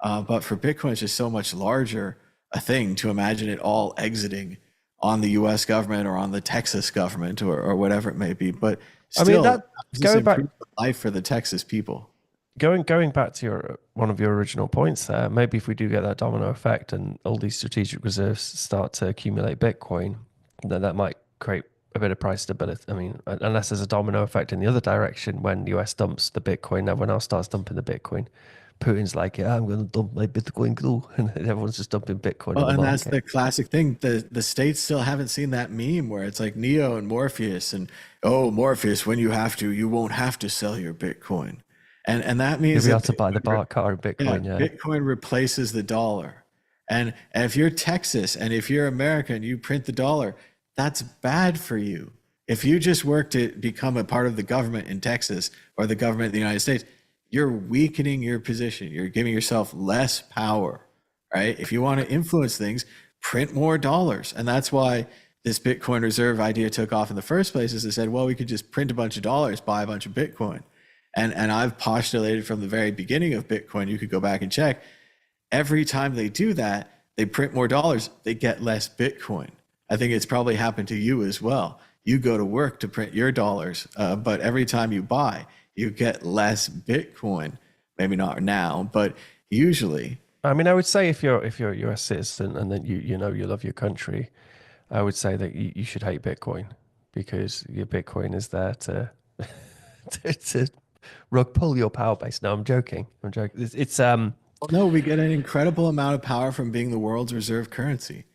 But for Bitcoin, it's just so much larger a thing to imagine it all exiting on the US government or on the Texas government or whatever it may be. But still, going back life for the Texas people. Going back to one of your original points there, maybe if we do get that domino effect and all these strategic reserves start to accumulate Bitcoin, then that might create a bit of price stability. I mean, unless there's a domino effect in the other direction when the US dumps the Bitcoin, everyone else starts dumping the Bitcoin. Putin's like, yeah, I'm going to dump my Bitcoin too, and everyone's just dumping Bitcoin. Well, and that's the classic thing. The states still haven't seen that meme where it's like Neo and Morpheus, and Morpheus, when you won't have to sell your Bitcoin. And that means you'll be able to buy the bar car in Bitcoin. Yeah, Bitcoin replaces the dollar. And if you're Texas and if you're America and you print the dollar, that's bad for you. If you just work to become a part of the government in Texas or the government of the United States, you're weakening your position. You're giving yourself less power, right? If you want to influence things, print more dollars. And that's why this Bitcoin reserve idea took off in the first place, is they said, well, we could just print a bunch of dollars, buy a bunch of Bitcoin. And I've postulated from the very beginning of Bitcoin, you could go back and check, every time they do that, they print more dollars, they get less Bitcoin. I think it's probably happened to you as well. You go to work to print your dollars, but every time you buy, you get less Bitcoin. Maybe not now, but usually. I mean, I would say if you're a US citizen and then you love your country, I would say that you should hate Bitcoin because your Bitcoin is there to rug pull your power base. No, I'm joking. It's No, we get an incredible amount of power from being the world's reserve currency.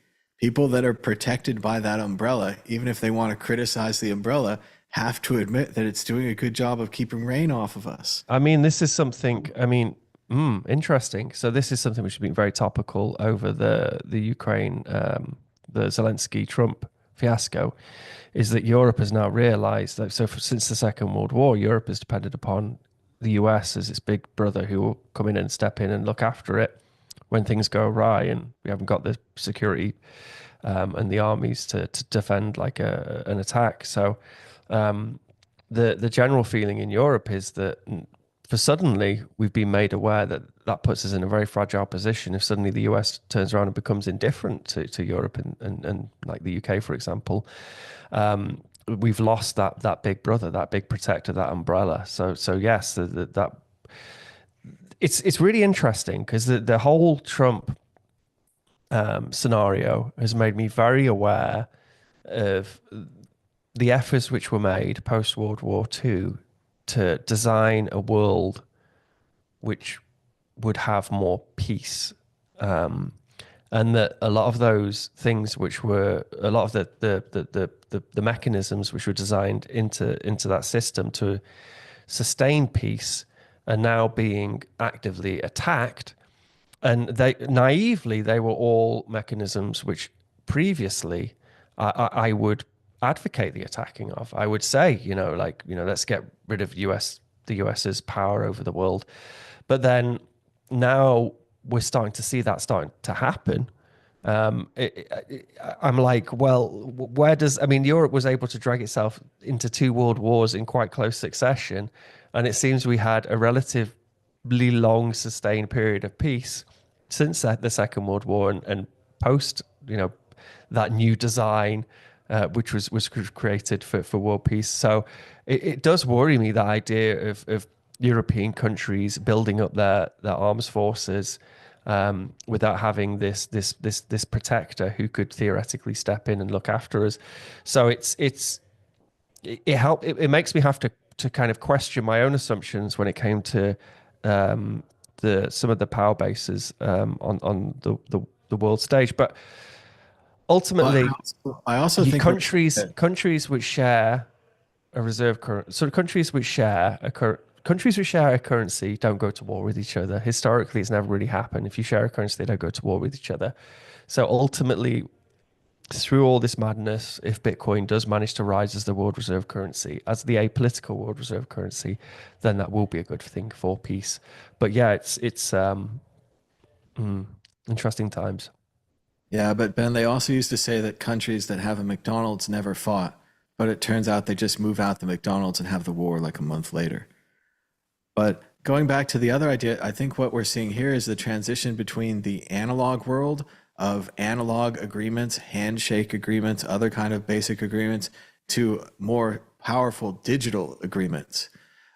People that are protected by that umbrella, even if they want to criticize the umbrella, have to admit that it's doing a good job of keeping rain off of us. I mean, this is something, interesting. So this is something which has been very topical over the Ukraine, the Zelensky-Trump fiasco, is that Europe has now realized that, since the Second World War, Europe has depended upon the US as its big brother who will come in and step in and look after it when things go awry, and we haven't got the security and the armies to defend like an attack. So the general feeling in Europe is that for suddenly we've been made aware that puts us in a very fragile position if suddenly the US turns around and becomes indifferent to Europe and like the UK, for example. We've lost that big brother, that big protector, that umbrella. So yes, that it's really interesting because the whole Trump scenario has made me very aware of the efforts which were made post World War II to design a world which would have more peace. And that a lot of those things which were a lot of the mechanisms which were designed into that system to sustain peace are now being actively attacked. And they were all mechanisms which previously I would advocate the attacking of. I would say, let's get rid of the US's power over the world. But then now we're starting to see that starting to happen. I'm like, well, Europe was able to drag itself into 2 world wars in quite close succession. And it seems we had a relatively long sustained period of peace since the Second World War and post, that new design, which was created for world peace. So it does worry me, the idea of European countries building up their armed forces without having this protector who could theoretically step in and look after us. So it makes me have to kind of question my own assumptions when it came to some of the power bases on the world stage. But ultimately, I also think countries which share a reserve currency, so countries which share a currency don't go to war with each other. Historically, it's never really happened. If you share a currency, they don't go to war with each other. So ultimately, through all this madness, if Bitcoin does manage to rise as the world reserve currency, as the apolitical world reserve currency, then that will be a good thing for peace. But yeah, it's interesting times. Yeah, but Ben, they also used to say that countries that have a McDonald's never fought, but it turns out they just move out the McDonald's and have the war like a month later. But going back to the other idea, I think what we're seeing here is the transition between the analog world of analog agreements, handshake agreements, other kind of basic agreements, to more powerful digital agreements.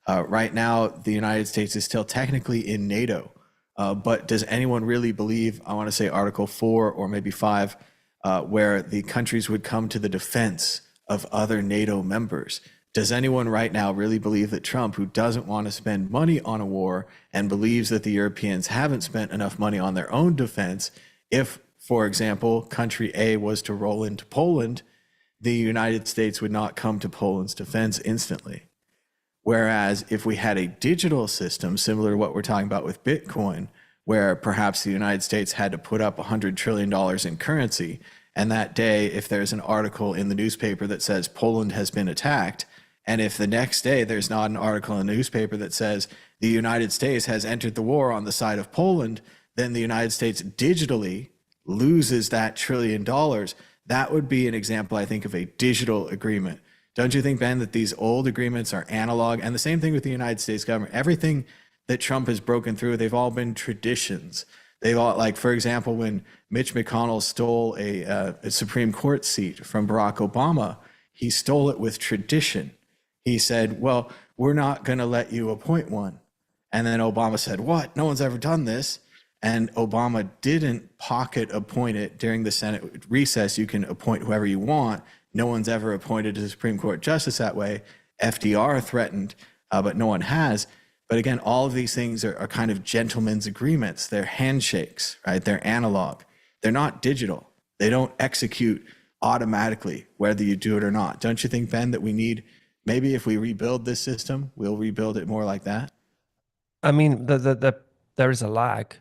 Right now, the United States is still technically in NATO, but does anyone really believe, I want to say Article 4 or maybe 5, where the countries would come to the defense of other NATO members? Does anyone right now really believe that Trump, who doesn't want to spend money on a war and believes that the Europeans haven't spent enough money on their own defense, if, for example, country A was to roll into Poland, the United States would not come to Poland's defense instantly? Whereas if we had a digital system similar to what we're talking about with Bitcoin, where perhaps the United States had to put up $100 trillion in currency, and that day, if there's an article in the newspaper that says Poland has been attacked, and if the next day there's not an article in the newspaper that says the United States has entered the war on the side of Poland, then the United States digitally loses that $1 trillion. That would be an example, I think, of a digital agreement. Don't you think, Ben, that these old agreements are analog? And the same thing with the United States government. Everything that Trump has broken through, they've all been traditions. They've all, like, for example, when Mitch McConnell stole a Supreme Court seat from Barack Obama, he stole it with tradition. He said, well, we're not going to let you appoint one. And then Obama said, what? No one's ever done this. And Obama didn't pocket appoint it during the Senate recess. You can appoint whoever you want. No one's ever appointed a Supreme Court justice that way. FDR threatened but no one has. But again, all of these things are kind of gentlemen's agreements. They're handshakes, right? They're analog. They're not digital. They don't execute automatically, whether you do it or not. Don't you think, Ben, that we need, maybe if we rebuild this system, we'll rebuild it more like that? I mean, there is a lag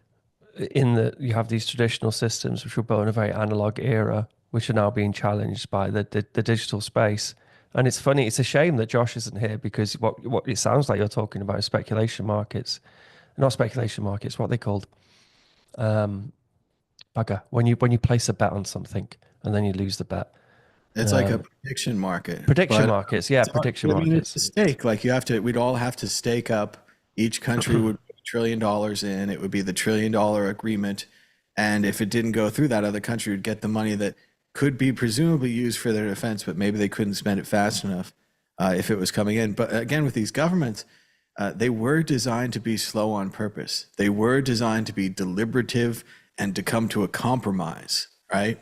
in that you have these traditional systems which were built in a very analog era, which are now being challenged by the digital space. And it's funny, it's a shame that Josh isn't here, because what it sounds like you're talking about is speculation markets. Not speculation markets, what are they called? Bugger. When you place a bet on something and then you lose the bet. It's like a prediction market. Prediction markets, yeah, prediction markets. It's a stake. Like we'd all have to stake up. Each country would put $1 trillion in. It would be the $1 trillion agreement. And if it didn't go through, that other country would get the money that could be presumably used for their defense, but maybe they couldn't spend it fast enough if it was coming in. But again, with these governments, they were designed to be slow on purpose. They were designed to be deliberative and to come to a compromise, right?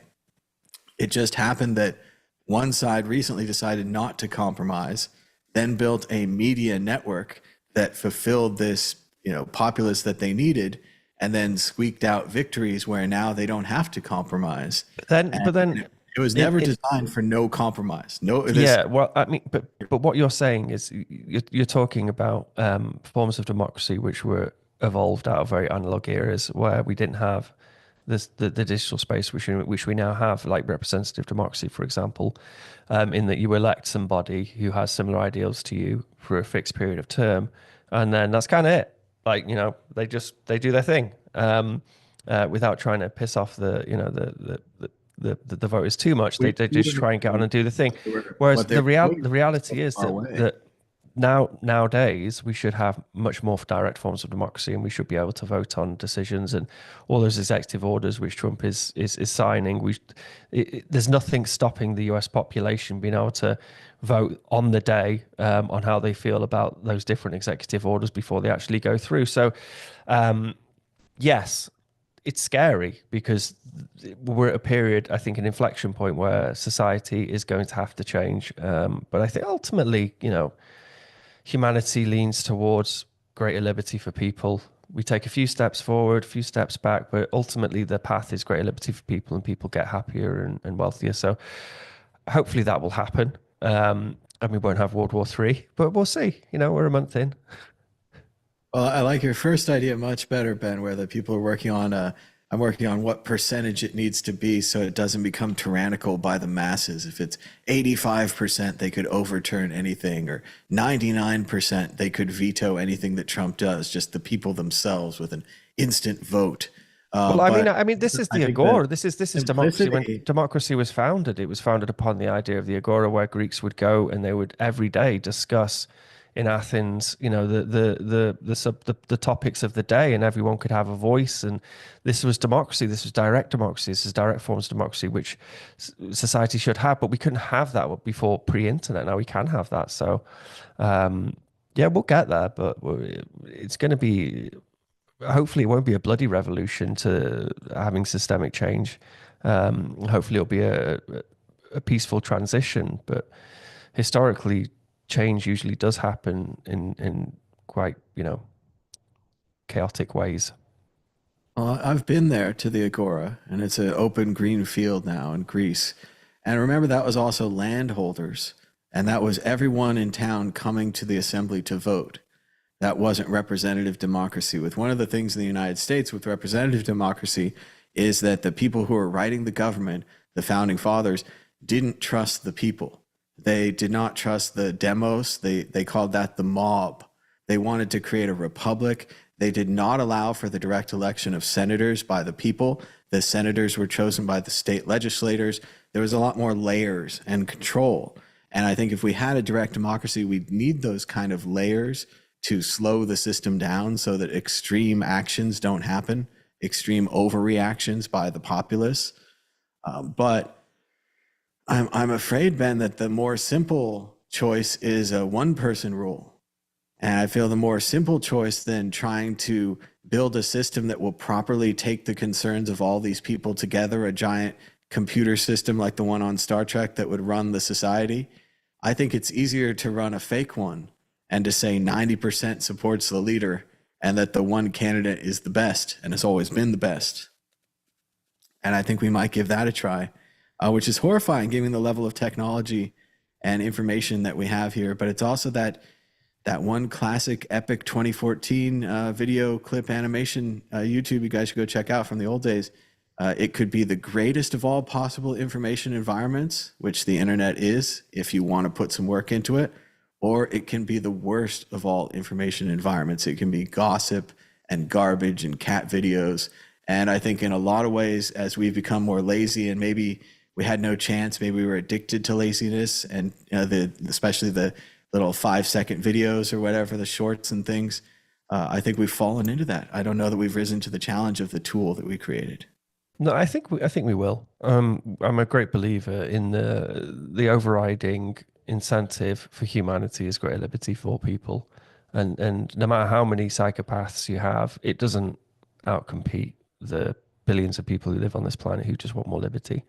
It just happened that one side recently decided not to compromise, then built a media network that fulfilled this, populace that they needed, and then squeaked out victories where now they don't have to compromise. But then it was never designed for no compromise. Well, I mean, but what you're saying is you're talking about forms of democracy which were evolved out of very analog eras where we didn't have the digital space which we now have, like representative democracy, for example, in that you elect somebody who has similar ideals to you for a fixed period of term, and then that's kind of it. Like, they do their thing without trying to piss off the voters too much. They just try and get on and do the thing. Whereas the reality is that nowadays we should have much more direct forms of democracy, and we should be able to vote on decisions and all those executive orders which Trump is signing. There's nothing stopping the US population being able to vote on the day on how they feel about those different executive orders before they actually go through. So yes, it's scary because we're at a period, I think, an inflection point where society is going to have to change. But I think ultimately, humanity leans towards greater liberty for people. We take a few steps forward, a few steps back, but ultimately the path is greater liberty for people, and people get happier and wealthier. So hopefully that will happen. And we won't have World War III, but we'll see. We're a month in. Well, I like your first idea much better, Ben, where the people are working on I'm working on what percentage it needs to be so it doesn't become tyrannical by the masses. If it's 85%, they could overturn anything, or 99%, they could veto anything that Trump does, just the people themselves with an instant vote. Well, I mean, this is the agora. This is democracy. When democracy was founded, it was founded upon the idea of the agora, where Greeks would go and they would every day discuss in Athens, the topics of the day, and everyone could have a voice. And this was democracy. This was direct democracy. This is direct forms of democracy, which society should have. But we couldn't have that before pre-internet. Now we can have that. So, we'll get there. But it's going to be. Hopefully, it won't be a bloody revolution to having systemic change. Hopefully, it'll be a peaceful transition. But historically, change usually does happen in quite, chaotic ways. Well, I've been there to the Agora, and it's an open green field now in Greece. And remember, that was also landholders, and that was everyone in town coming to the assembly to vote. That wasn't representative democracy. With one of the things in the United States with representative democracy is that the people who were writing the government, the founding fathers, didn't trust the people. They did not trust the demos. They called that the mob. They wanted to create a republic. They did not allow for the direct election of senators by the people. The senators were chosen by the state legislators. There was a lot more layers and control. And I think if we had a direct democracy, we'd need those kind of layers to slow the system down so that extreme actions don't happen, extreme overreactions by the populace. But I'm afraid, Ben, that the more simple choice is a one-person rule. And I feel the more simple choice than trying to build a system that will properly take the concerns of all these people together, a giant computer system like the one on Star Trek that would run the society. I think it's easier to run a fake one and to say 90% supports the leader and that the one candidate is the best and has always been the best. And I think we might give that a try, which is horrifying given the level of technology and information that we have here. But it's also that one classic epic 2014 video clip animation YouTube you guys should go check out from the old days. It could be the greatest of all possible information environments, which the internet is if you want to put some work into it, or it can be the worst of all information environments. It can be gossip and garbage and cat videos. And I think in a lot of ways, as we've become more lazy and maybe we had no chance, maybe we were addicted to laziness and especially the little 5-second videos or whatever, the shorts and things, I think we've fallen into that. I don't know that we've risen to the challenge of the tool that we created. No, I think we will. I'm a great believer in the overriding incentive for humanity is greater liberty for people, and no matter how many psychopaths you have, it doesn't outcompete the billions of people who live on this planet who just want more liberty.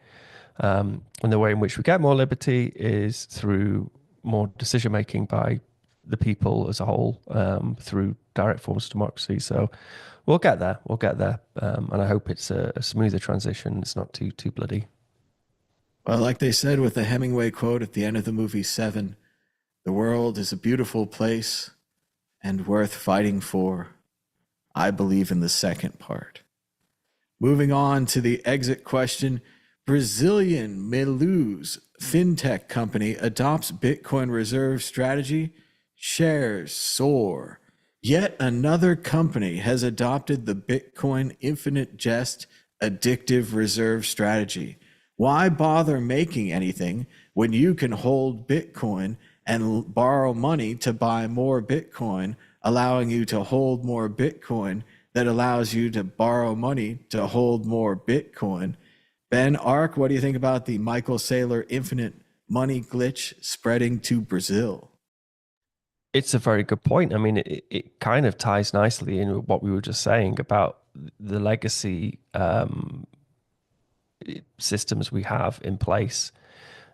And the way in which we get more liberty is through more decision making by the people as a whole, through direct forms of democracy. So we'll get there. And I hope it's a smoother transition. It's not too bloody. Well, like they said with the Hemingway quote at the end of the movie Seven, the world is a beautiful place and worth fighting for. I believe in the second part. Moving on to the exit question, Brazilian Melus fintech company adopts Bitcoin reserve strategy, shares soar. Yet another company has adopted the Bitcoin infinite jest addictive reserve strategy. Why bother making anything when you can hold Bitcoin and borrow money to buy more Bitcoin, allowing you to hold more Bitcoin that allows you to borrow money to hold more Bitcoin? Ben Ark, what do you think about the Michael Saylor infinite money glitch spreading to Brazil? It's a very good point. I mean, it kind of ties nicely in with what we were just saying about the legacy systems we have in place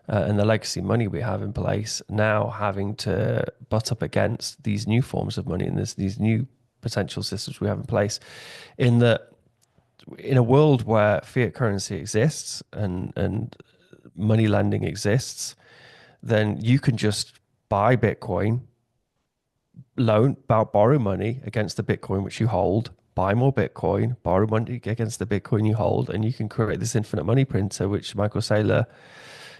and the legacy money we have in place now having to butt up against these new forms of money and these new potential systems we have in place. In a world where fiat currency exists and money lending exists, then you can just buy Bitcoin, borrow money against the Bitcoin which you hold, buy more Bitcoin, borrow money against the Bitcoin you hold, and you can create this infinite money printer, which Michael Saylor,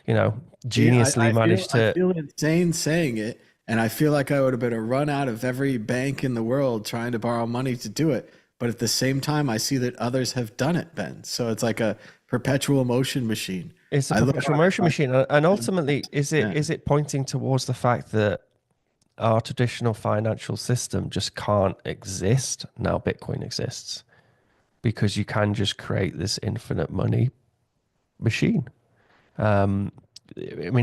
geniusly managed to. I feel insane saying it, and I feel like I would have been a run out of every bank in the world trying to borrow money to do it. But at the same time, I see that others have done it, Ben. So it's like a perpetual motion machine. It's a perpetual motion machine, and ultimately, is it pointing towards the fact that our traditional financial system just can't exist now Bitcoin exists, because you can just create this infinite money machine. I mean, and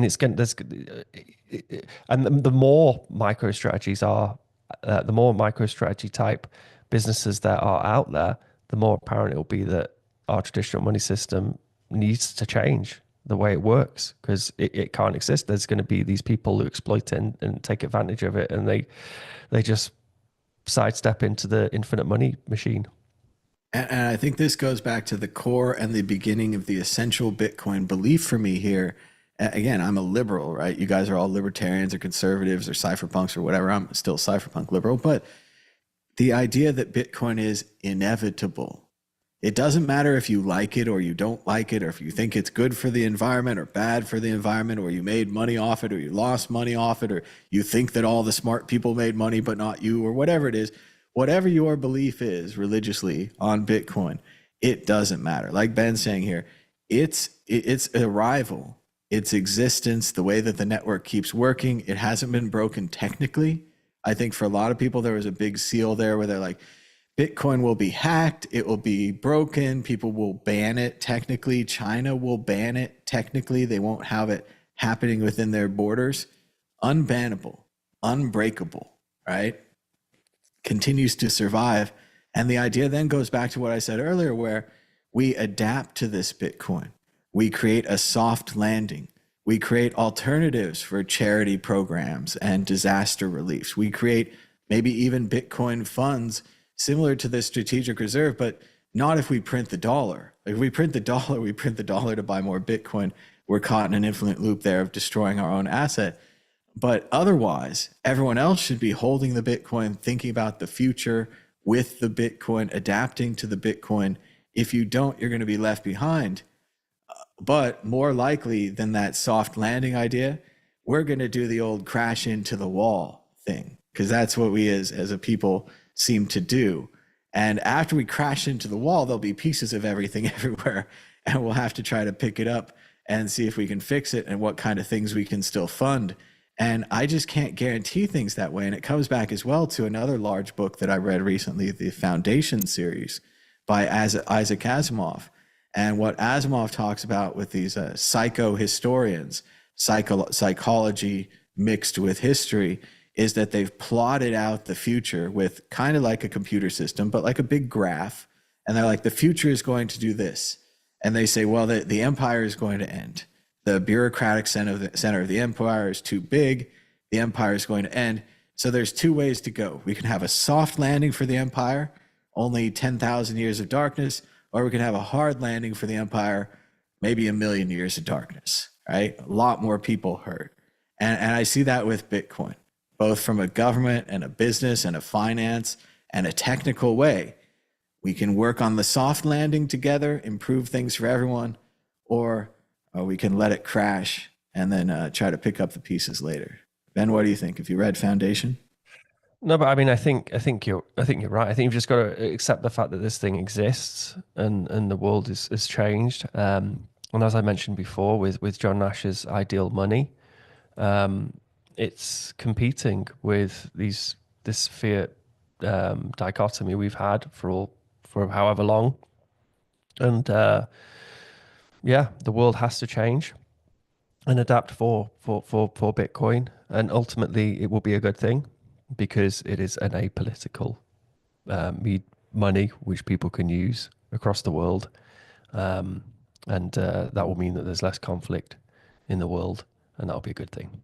the more MicroStrategy type businesses that are out there, the more apparent it will be that our traditional money system needs to change the way it works, because it can't exist. There's going to be these people who exploit it and take advantage of it, and they just sidestep into the infinite money machine. And I think this goes back to the core and the beginning of the essential Bitcoin belief for me here. Again, I'm a liberal, right? You guys are all libertarians or conservatives or cypherpunks or whatever. I'm still cypherpunk liberal, but the idea that Bitcoin is inevitable. It doesn't matter if you like it or you don't like it, or if you think it's good for the environment or bad for the environment, or you made money off it or you lost money off it, or you think that all the smart people made money but not you, or whatever it is. Whatever your belief is religiously on Bitcoin, it doesn't matter. Like Ben's saying here, its arrival, its existence, the way that the network keeps working, it hasn't been broken technically. I think for a lot of people, there was a big seal there where they're like, Bitcoin will be hacked, it will be broken, people will ban it technically, China will ban it technically, they won't have it happening within their borders. Unbannable, unbreakable, right? Continues to survive. And the idea then goes back to what I said earlier, where we adapt to this Bitcoin. We create a soft landing. We create alternatives for charity programs and disaster reliefs. We create maybe even Bitcoin funds similar to the strategic reserve, but not if we print the dollar. Like if we print the dollar to buy more Bitcoin. We're caught in an infinite loop there of destroying our own asset. But otherwise, everyone else should be holding the Bitcoin, thinking about the future with the Bitcoin, adapting to the Bitcoin. If you don't, you're going to be left behind. But more likely than that soft landing idea, we're going to do the old crash into the wall thing, because that's what we as a people seem to do. And after we crash into the wall, there'll be pieces of everything everywhere, and we'll have to try to pick it up and see if we can fix it and what kind of things we can still fund. And I just can't guarantee things that way. And it comes back as well to another large book that I read recently, the Foundation series by Isaac Asimov. And what Asimov talks about with these psychohistorians, psychology mixed with history, is that they've plotted out the future with kind of like a computer system, but like a big graph. And they're like, the future is going to do this. And they say, well, the empire is going to end. The bureaucratic center of the empire is too big. The empire is going to end. So there's two ways to go. We can have a soft landing for the empire, only 10,000 years of darkness, or we can have a hard landing for the empire, maybe 1 million years of darkness, right? A lot more people hurt. And I see that with Bitcoin, both from a government and a business and a finance and a technical way. We can work on the soft landing together, improve things for everyone, or we can let it crash and then try to pick up the pieces later. Ben, what do you think? Have you read Foundation? No, but I mean, I think you're right. I think you've just got to accept the fact that this thing exists and the world has changed. And as I mentioned before, with John Nash's Ideal Money, it's competing with this fiat dichotomy we've had for however long, and yeah, the world has to change and adapt for Bitcoin, and ultimately it will be a good thing because it is an apolitical money which people can use across the world, and that will mean that there's less conflict in the world, and that'll be a good thing.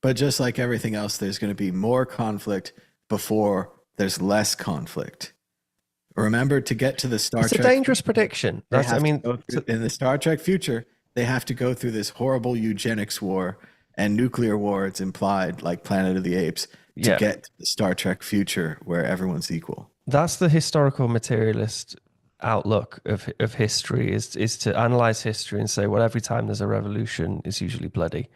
But just like everything else, there's going to be more conflict before there's less conflict. Remember, to get to the Star Trek, it's a dangerous prediction. In the Star Trek future, they have to go through this horrible eugenics war and nuclear war. It's implied, like Planet of the Apes, to get to the Star Trek future where everyone's equal. That's the historical materialist outlook of history, is to analyze history and say, well, every time there's a revolution, it's usually bloody.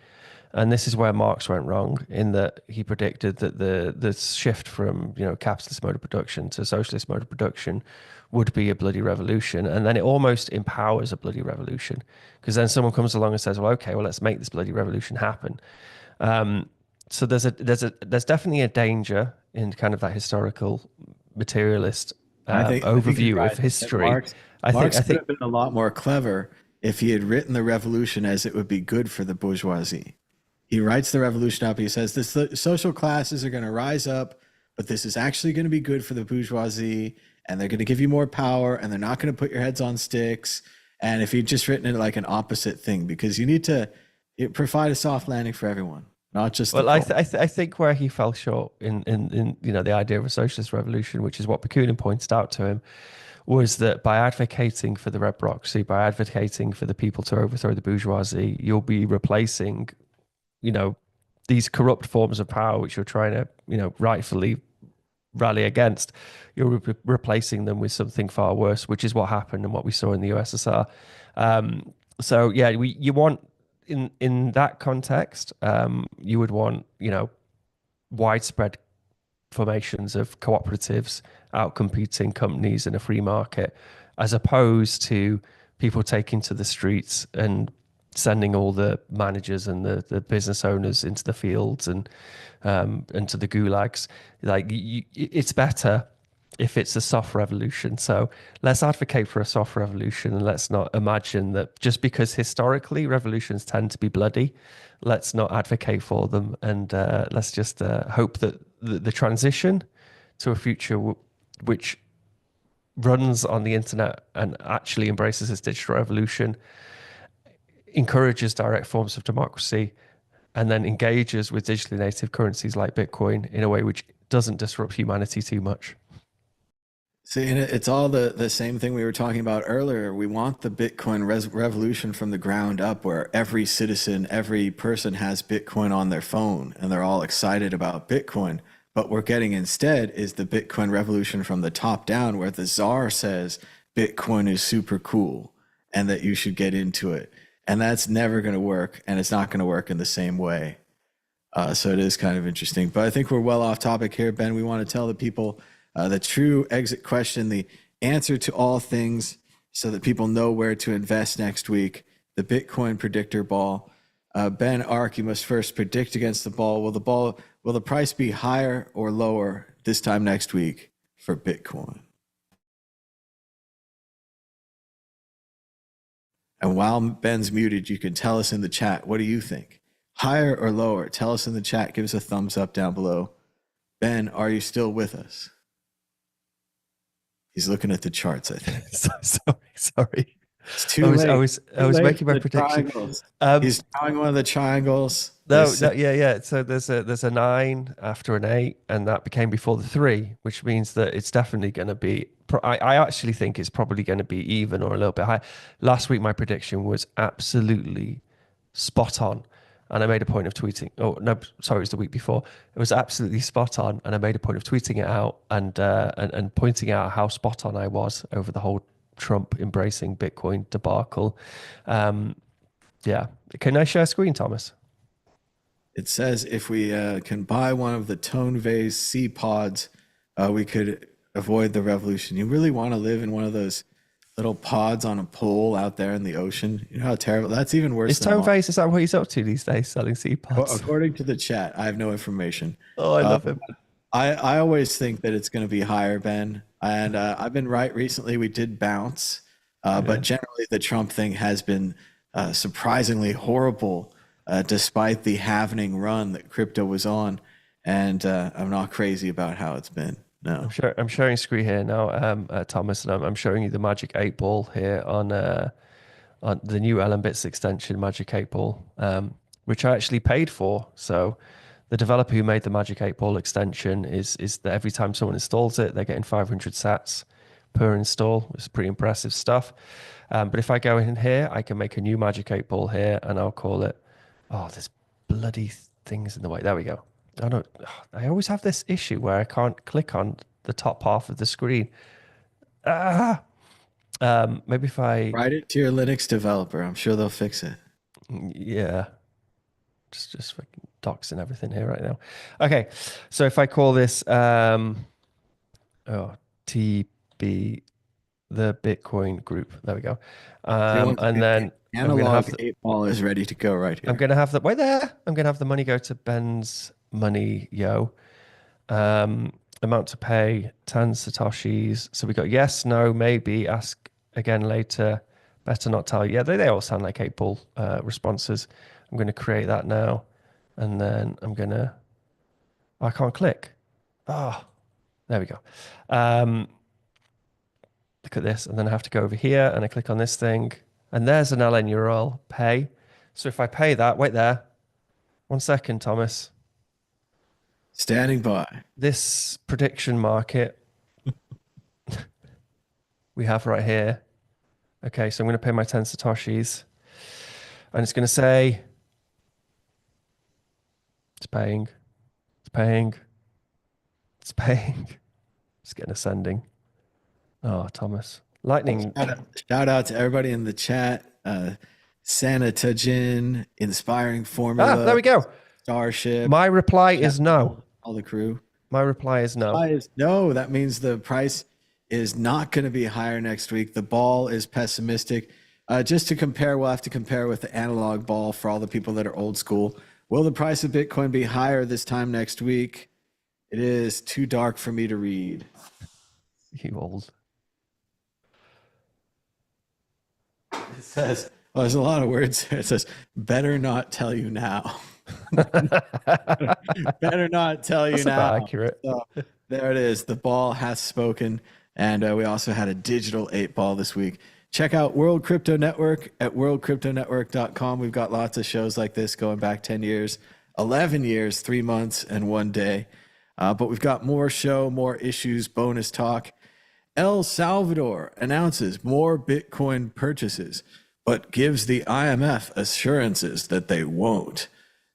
And this is where Marx went wrong, in that he predicted that the shift from capitalist mode of production to socialist mode of production would be a bloody revolution, and then it almost empowers a bloody revolution, because then someone comes along and says, well, okay, well, let's make this bloody revolution happen. So there's definitely a danger in kind of that historical materialist overview of history. Marx could have been a lot more clever if he had written the revolution as it would be good for the bourgeoisie. He writes the revolution up. He says the social classes are going to rise up, but this is actually going to be good for the bourgeoisie, and they're going to give you more power, and they're not going to put your heads on sticks. And if he'd just written it like an opposite thing, because you need to provide a soft landing for everyone, not just. Well, I think where he fell short in the idea of a socialist revolution, which is what Bakunin pointed out to him, was that by advocating for the rebrocracy, by advocating for the people to overthrow the bourgeoisie, you'll be replacing these corrupt forms of power which you're trying to rightfully rally against. You're replacing them with something far worse, which is what happened and what we saw in the USSR. So yeah, you want in that context, you would want widespread formations of cooperatives outcompeting companies in a free market, as opposed to people taking to the streets and sending all the managers and the business owners into the fields and to the gulags. It's better if it's a soft revolution. So let's advocate for a soft revolution, and let's not imagine that just because historically revolutions tend to be bloody, let's not advocate for them. And let's just hope that the transition to a future which runs on the internet and actually embraces this digital revolution encourages direct forms of democracy, and then engages with digitally native currencies like Bitcoin in a way which doesn't disrupt humanity too much. See, and it's all the same thing we were talking about earlier. We want the Bitcoin revolution from the ground up, where every citizen, every person has Bitcoin on their phone and they're all excited about Bitcoin. But we're getting instead is the Bitcoin revolution from the top down, where the czar says Bitcoin is super cool and that you should get into it. And that's never going to work, and it's not going to work in the same way. So it is kind of interesting. But I think we're well off topic here, Ben. We want to tell the people the true exit question, the answer to all things, so that people know where to invest next week. The Bitcoin predictor ball. Ben Ark, you must first predict against the ball. Will the price be higher or lower this time next week for Bitcoin? And while Ben's muted, you can tell us in the chat, what do you think? Higher or lower? Tell us in the chat. Give us a thumbs up down below. Ben, are you still with us? He's looking at the charts, I think. Sorry. It's too late. I was making my prediction. He's drawing one of the triangles. No, yeah. So there's a 9 after an 8, and that became before the 3, which means that it's definitely going to be. I actually think it's probably going to be even or a little bit higher. Last week, my prediction was absolutely spot on, and I made a point of tweeting. Oh no, sorry, it was the week before. It was absolutely spot on, and I made a point of tweeting it out and pointing out how spot on I was over the whole Trump embracing Bitcoin debacle. Yeah, can I share screen, Thomas? It says if we can buy one of the tone vase C pods, we could avoid the revolution. You really want to live in one of those little pods on a pole out there in the ocean? You know how terrible. That's even worse. Is tone vase, is that what he's up to these days, selling C pods? According to the chat, I have no information. Oh, I love him. I always think that it's going to be higher, Ben. And I've been right recently. We did bounce. But generally, the Trump thing has been surprisingly horrible, despite the halvening run that crypto was on. And I'm not crazy about how it's been. No, I'm sharing screen here now, Thomas, and I'm showing you the Magic 8 Ball here on the new LMBits extension, Magic 8 Ball, which I actually paid for. So the developer who made the Magic 8 Ball extension is that every time someone installs it, they're getting 500 sats per install. It's pretty impressive stuff. But if I go in here, I can make a new Magic 8 Ball here, and I'll call it. Oh, there's bloody things in the way. There we go. I always have this issue where I can't click on the top half of the screen. Maybe if I write it to your Linux developer, I'm sure they'll fix it. Yeah, just fucking doxing everything here right now. Okay, so if I call this TB, the Bitcoin group. There we go. And then analog 8 ball is ready to go right here. I'm gonna have the money go to Ben's money, amount to pay 10 satoshis. So we got yes, no, maybe, ask again later, better not tell you. Yeah, they all sound like 8 ball responses. I'm going to create that now, and then I can't click. There we go. Look at this, and then I have to go over here and I click on this thing, and there's an LN URL, pay. So if I pay that, wait there, 1 second, Thomas. Standing by. This prediction market we have right here. Okay, so I'm going to pay my 10 satoshis, and it's going to say it's paying. It's getting ascending. Oh, Thomas. Lightning. Shout out to everybody in the chat. Santa Tajin, Inspiring Formula. There we go. Starship. My reply is no. All the crew. My reply is no. No, that means the price is not going to be higher next week. The ball is pessimistic. Just to compare, we'll have to compare with the analog ball for all the people that are old school. Will the price of Bitcoin be higher this time next week? It is too dark for me to read. You old. It says, well, there's a lot of words here. It says, better not tell you now. Better not tell you That's now. about accurate. So, there it is. The ball has spoken. And we also had a digital 8 ball this week. Check out World Crypto Network at worldcryptonetwork.com. We've got lots of shows like this going back 10 years, 11 years, 3 months, and 1 day. But we've got more show, more issues, bonus talk. El Salvador announces more Bitcoin purchases, but gives the IMF assurances that they won't.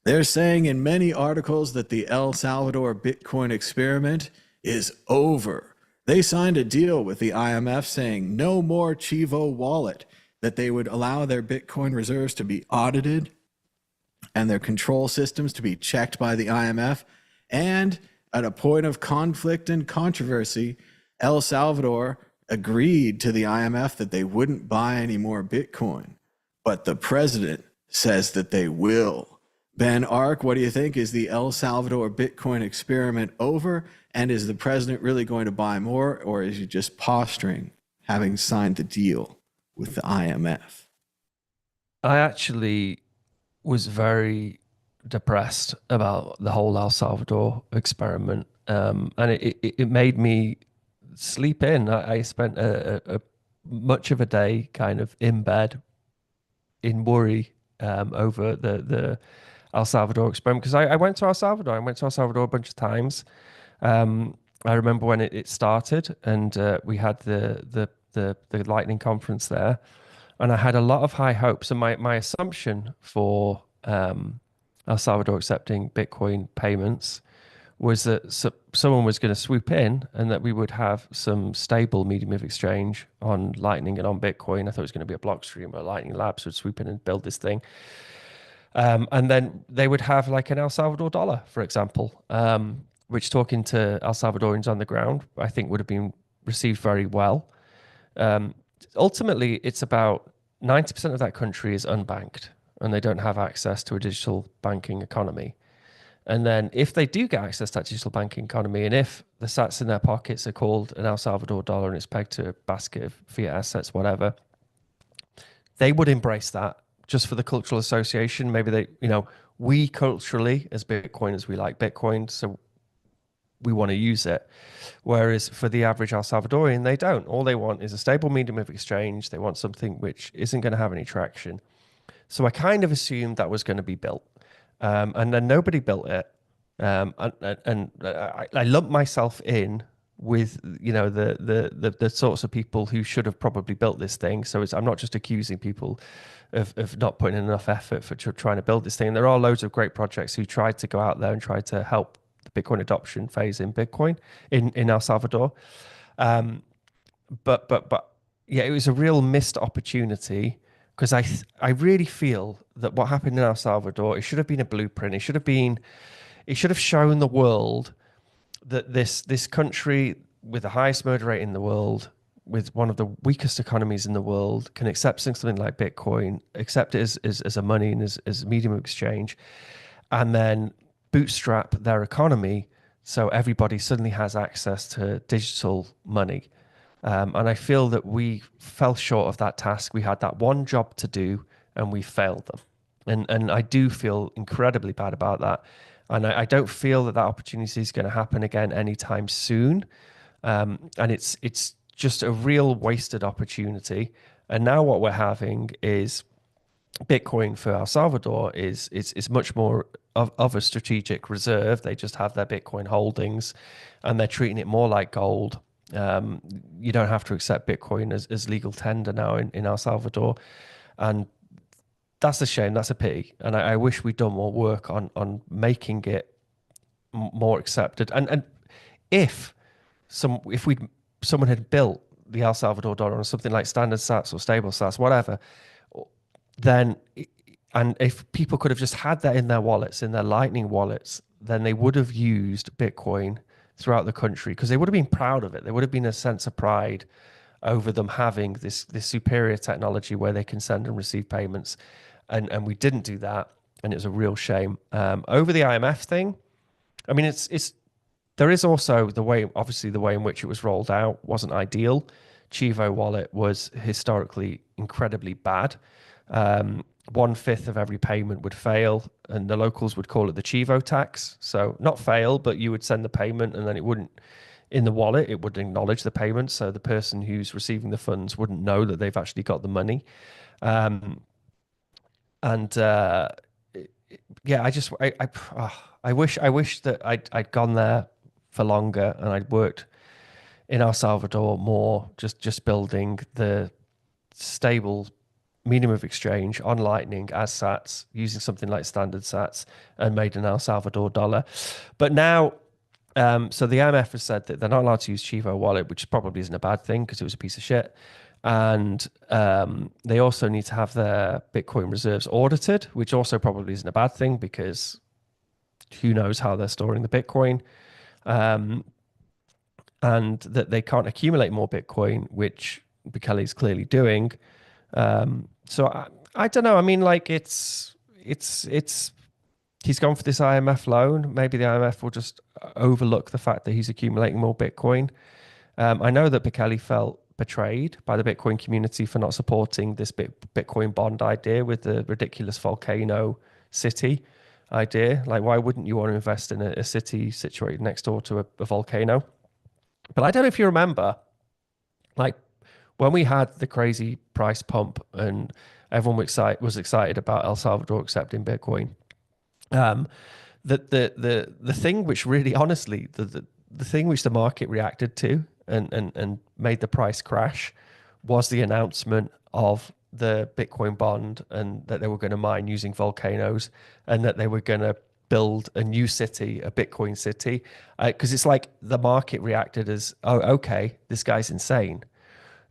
They're saying in many articles that the El Salvador Bitcoin experiment is over. They signed a deal with the IMF saying no more Chivo wallet, that they would allow their Bitcoin reserves to be audited and their control systems to be checked by the IMF. And at a point of conflict and controversy, El Salvador agreed to the IMF that they wouldn't buy any more Bitcoin, but the president says that they will. Ben Ark, what do you think? Is the El Salvador Bitcoin experiment over? And is the president really going to buy more, or is he just posturing, having signed the deal with the IMF? I actually was very depressed about the whole El Salvador experiment, and it made me sleep in. I spent a much of a day kind of in bed in worry over the El Salvador experiment, because I went to El Salvador. I went to El Salvador a bunch of times. I remember when it started, and we had the Lightning conference there, and I had a lot of high hopes. And my assumption for El Salvador accepting Bitcoin payments was that someone was going to swoop in and that we would have some stable medium of exchange on Lightning and on Bitcoin. I thought it was going to be a Blockstream or Lightning Labs would swoop in and build this thing. And then they would have like an El Salvador dollar, for example, which, talking to El Salvadorians on the ground, I think would have been received very well. Ultimately, it's about 90% of that country is unbanked and they don't have access to a digital banking economy. And then if they do get access to that digital banking economy, and if the sats in their pockets are called an El Salvador dollar and it's pegged to a basket of fiat assets, whatever, they would embrace that just for the cultural association. Maybe they, we culturally as Bitcoiners, we like Bitcoin, so we want to use it. Whereas for the average El Salvadorian, they don't. All they want is a stable medium of exchange. They want something which isn't going to have any traction. So I kind of assumed that was going to be built. And then nobody built it. And I lumped myself in with, the sorts of people who should have probably built this thing. So I'm not just accusing people of not putting in enough effort for trying to build this thing. There are loads of great projects who tried to go out there and try to help the Bitcoin adoption phase in Bitcoin in El Salvador. But yeah, it was a real missed opportunity, because I really feel that what happened in El Salvador, it should have been a blueprint. It should have shown the world that this country with the highest murder rate in the world, with one of the weakest economies in the world, can accept something like Bitcoin, accept it as a money and as a medium of exchange, and then bootstrap their economy so everybody suddenly has access to digital money. And I feel that we fell short of that task. We had that one job to do and we failed them. And I do feel incredibly bad about that. And I don't feel that opportunity is going to happen again anytime soon. And it's just a real wasted opportunity. And now what we're having is Bitcoin for El Salvador is much more of a strategic reserve. They just have their Bitcoin holdings and they're treating it more like gold. You don't have to accept Bitcoin as legal tender now in El Salvador. And that's a shame. That's a pity. And I wish we'd done more work on making it more accepted. And if someone had built the El Salvador dollar on something like standard sats or stable sats, whatever, then, and if people could have just had that in their wallets, in their Lightning wallets, then they would have used Bitcoin throughout the country, because they would have been proud of it. There would have been a sense of pride over them having this superior technology where they can send and receive payments. And we didn't do that. And it was a real shame. Over the IMF thing, I mean, there is also the way in which it was rolled out wasn't ideal. Chivo wallet was historically incredibly bad. 1/5 of every payment would fail, and the locals would call it the Chivo tax. So not fail, but you would send the payment and then it in the wallet. It would acknowledge the payment, so the person who's receiving the funds wouldn't know that they've actually got the money. And yeah, I wish that I'd gone there for longer and I'd worked in El Salvador more, just building the stable medium of exchange on Lightning as sats, using something like standard sats, and made an El Salvador dollar. But now, so the IMF has said that they're not allowed to use Chivo wallet, which probably isn't a bad thing because it was a piece of shit. And they also need to have their Bitcoin reserves audited, which also probably isn't a bad thing because who knows how they're storing the Bitcoin. And that they can't accumulate more Bitcoin, which Bukele's clearly doing. So I don't know. I mean, like it's he's gone for this IMF loan. Maybe the IMF will just overlook the fact that he's accumulating more Bitcoin. I know that Bukele felt betrayed by the Bitcoin community for not supporting this Bitcoin bond idea with the ridiculous volcano city idea. Like, why wouldn't you want to invest in a city situated next door to a volcano? But I don't know if you remember, like when we had the crazy price pump and everyone was excited about El Salvador accepting Bitcoin. The thing which really, honestly, the thing which the market reacted to and made the price crash was the announcement of the Bitcoin bond, and that they were going to mine using volcanoes, and that they were going to build a new city, a Bitcoin city, because it's like the market reacted as, oh, okay, this guy's insane.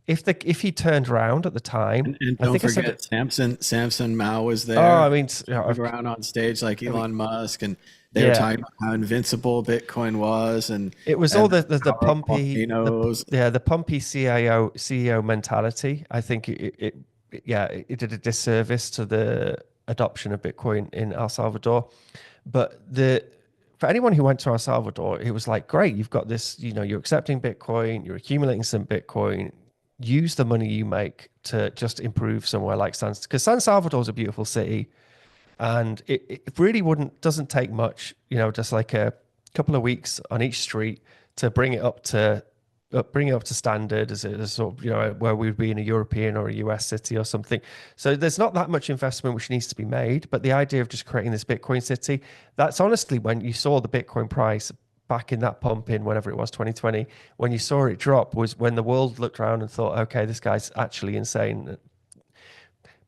If he turned around at the time, and don't forget Samson Mao was there. Oh, I mean, around on stage like Elon Musk, and they were talking about how invincible Bitcoin was, and it was all the pumpy, the pumpy CEO mentality. I think it did a disservice to the adoption of Bitcoin in El Salvador. But for anyone who went to El Salvador, it was like, great, you've got this, you're accepting Bitcoin, you're accumulating some Bitcoin, use the money you make to just improve somewhere like because San Salvador is a beautiful city, and it really doesn't take much, just like a couple of weeks on each street to bring it up to standard as a sort of, where we'd be in a European or a US city or something. So there's not that much investment which needs to be made, but the idea of just creating this Bitcoin city, that's honestly when you saw the Bitcoin price back in that pump in whatever it was, 2020, when you saw it drop, was when the world looked around and thought, okay, this guy's actually insane.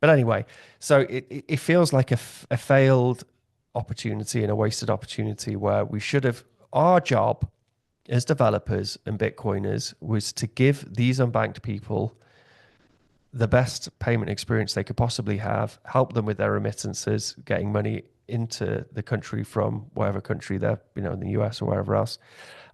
But anyway, so it feels like a failed opportunity and a wasted opportunity where we should have, our job as developers and Bitcoiners was to give these unbanked people the best payment experience they could possibly have, help them with their remittances, getting money into the country from wherever country they're, in the US or wherever else.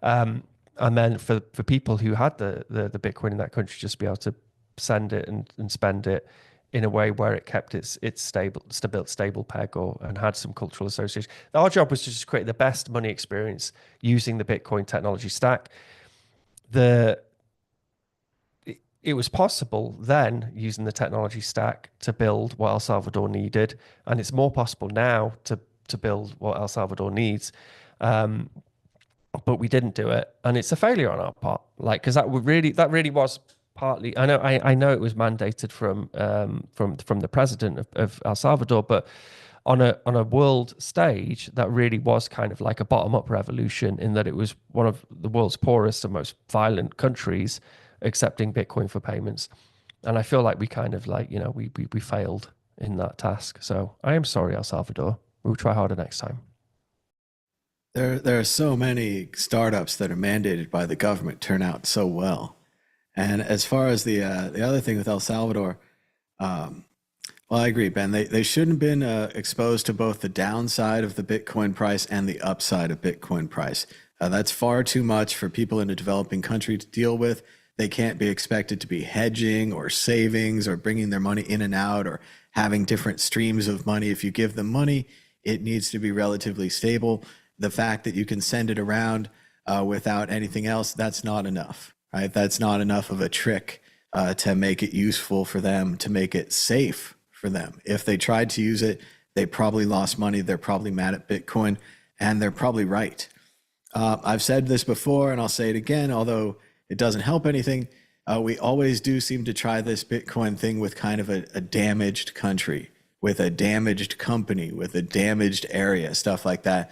And then for people who had the Bitcoin in that country, just be able to send it and spend it in a way where it kept its stable peg and had some cultural association. Our job was to just create the best money experience using the Bitcoin technology stack. It was possible then, using the technology stack, to build what El Salvador needed, and it's more possible now to build what El Salvador needs. But we didn't do it, and it's a failure on our part. Because that really was partly. I know it was mandated from the president of El Salvador, but on a world stage, that really was kind of like a bottom-up revolution, in that it was one of the world's poorest and most violent countries accepting Bitcoin for payments. And I feel like we kind of we failed in that task. So I am sorry, El Salvador. We'll try harder next time. There are so many startups that are mandated by the government turn out so well. And as far as the other thing with El Salvador, well, I agree, Ben. They shouldn't have been exposed to both the downside of the Bitcoin price and the upside of Bitcoin price. That's far too much for people in a developing country to deal with. They can't be expected to be hedging or savings or bringing their money in and out or having different streams of money. If you give them money, it needs to be relatively stable. The fact that you can send it around without anything else, that's not enough, right? That's not enough of a trick to make it useful for them, to make it safe for them. If they tried to use it, they probably lost money. They're probably mad at Bitcoin, and they're probably right. I've said this before and I'll say it again, although it doesn't help anything. We always do seem to try this Bitcoin thing with kind of a damaged country, with a damaged company, with a damaged area, stuff like that.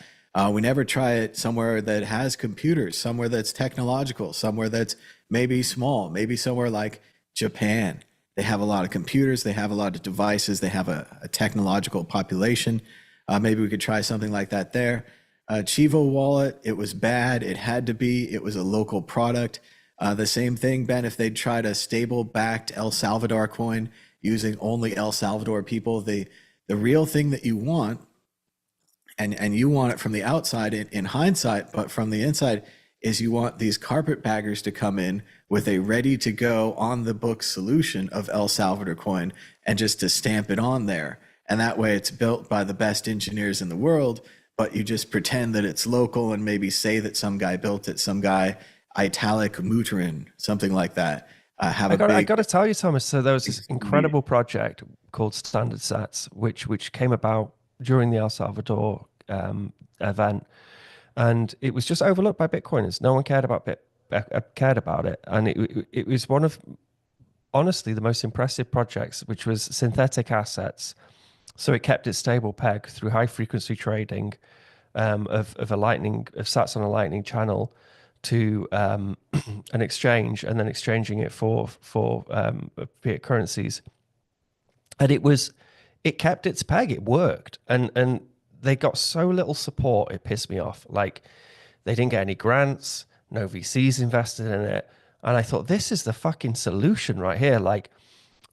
We never try it somewhere that has computers, somewhere that's technological, somewhere that's maybe small, maybe somewhere like Japan. They have a lot of computers, they have a lot of devices, they have a technological population. Maybe we could try something like that there. Chivo wallet, it was bad. It had to be. It was a local product. The same thing, Ben, if they'd tried a stable-backed El Salvador coin using only El Salvador people, the real thing that you want, and you want it from the outside in hindsight, but from the inside, is you want these carpetbaggers to come in with a ready-to-go, on-the-book solution of El Salvador coin and just to stamp it on there. And that way it's built by the best engineers in the world, but you just pretend that it's local and maybe say that some guy built it, some guy Italic Muterin, something like that. I got to tell you, Thomas. So there was this incredible project called Standard Sats, which came about during the El Salvador event, and it was just overlooked by Bitcoiners. No one cared about it, and it was one of, honestly, the most impressive projects, which was synthetic assets. So it kept its stable peg through high frequency trading of sats on a lightning channel to an exchange, and then exchanging it for fiat currencies. And it kept its peg. It worked, and they got so little support. It pissed me off. Like, they didn't get any grants, no VCs invested in it, and I thought, this is the fucking solution right here. Like,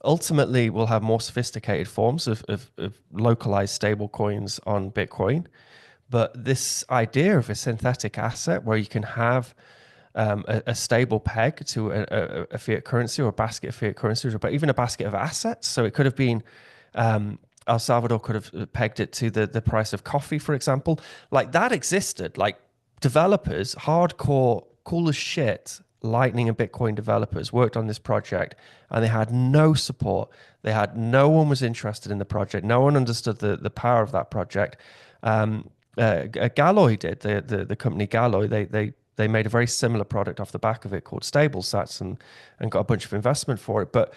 ultimately, we'll have more sophisticated forms of localized stable coins on Bitcoin. But this idea of a synthetic asset where you can have a stable peg to a fiat currency or a basket of fiat currencies, but even a basket of assets. So it could have been, El Salvador could have pegged it to the price of coffee, for example. Like, that existed. Like, developers, hardcore, cool as shit, Lightning and Bitcoin developers worked on this project, and they had no support. No one was interested in the project. No one understood the power of that project. Galloy did, the company Galloy, they made a very similar product off the back of it called StableSats and got a bunch of investment for it. But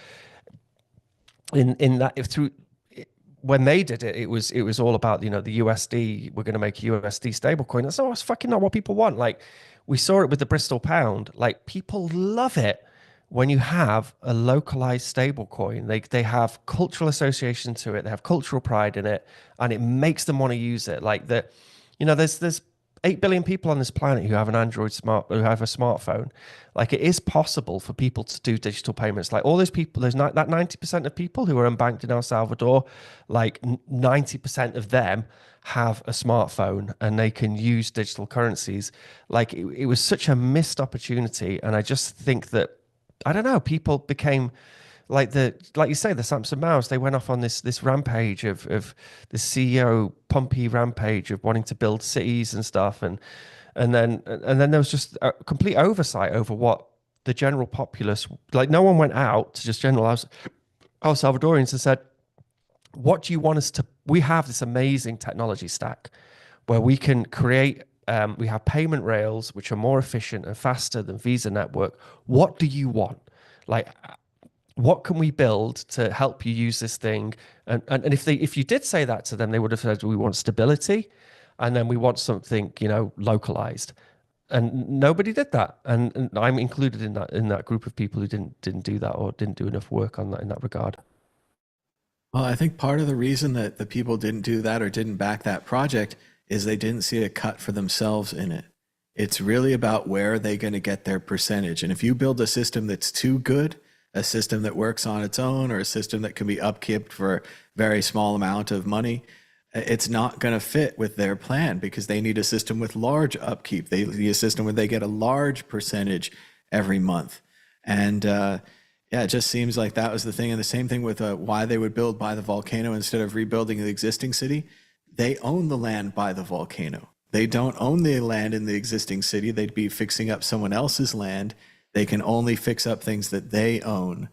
when they did it, it was all about, the USD. We're going to make a USD stablecoin. That's fucking not what people want. Like, we saw it with the Bristol pound. Like, people love it when you have a localized stablecoin. They have cultural association to it. They have cultural pride in it, and it makes them want to use it. Like, there's 8 billion people on this planet who have who have a smartphone. Like, it is possible for people to do digital payments. Like, all those people, there's that 90% of people who are unbanked in El Salvador, like 90% of them have a smartphone and they can use digital currencies. Like, it was such a missed opportunity. And I just think that, I don't know, people became like you say, the Samson Mouse. They went off on this rampage of the CEO Pompey rampage of wanting to build cities and stuff, and then there was just a complete oversight over what the general populace, like, no one went out to just general El Salvadorians and said, what do you want us to, we have this amazing technology stack where we can create, we have payment rails which are more efficient and faster than Visa network. What do you want? Like, what can we build to help you use this thing? And if you did say that to them, they would have said, we want stability, and then we want something, localized. And nobody did that. And I'm included in that group of people who didn't do that, or didn't do enough work on that in that regard. Well, I think part of the reason that the people didn't do that or didn't back that project is they didn't see a cut for themselves in it. It's really about where are they going to get their percentage. And if you build a system that's too good, a system that works on its own, or a system that can be upkept for a very small amount of money, it's not going to fit with their plan, because they need a system with large upkeep. They need a system where they get a large percentage every month. And it just seems like that was the thing. And the same thing with why they would build by the volcano instead of rebuilding the existing city. They own the land by the volcano. They don't own the land in the existing city. They'd be fixing up someone else's land. They can only fix up things that they own.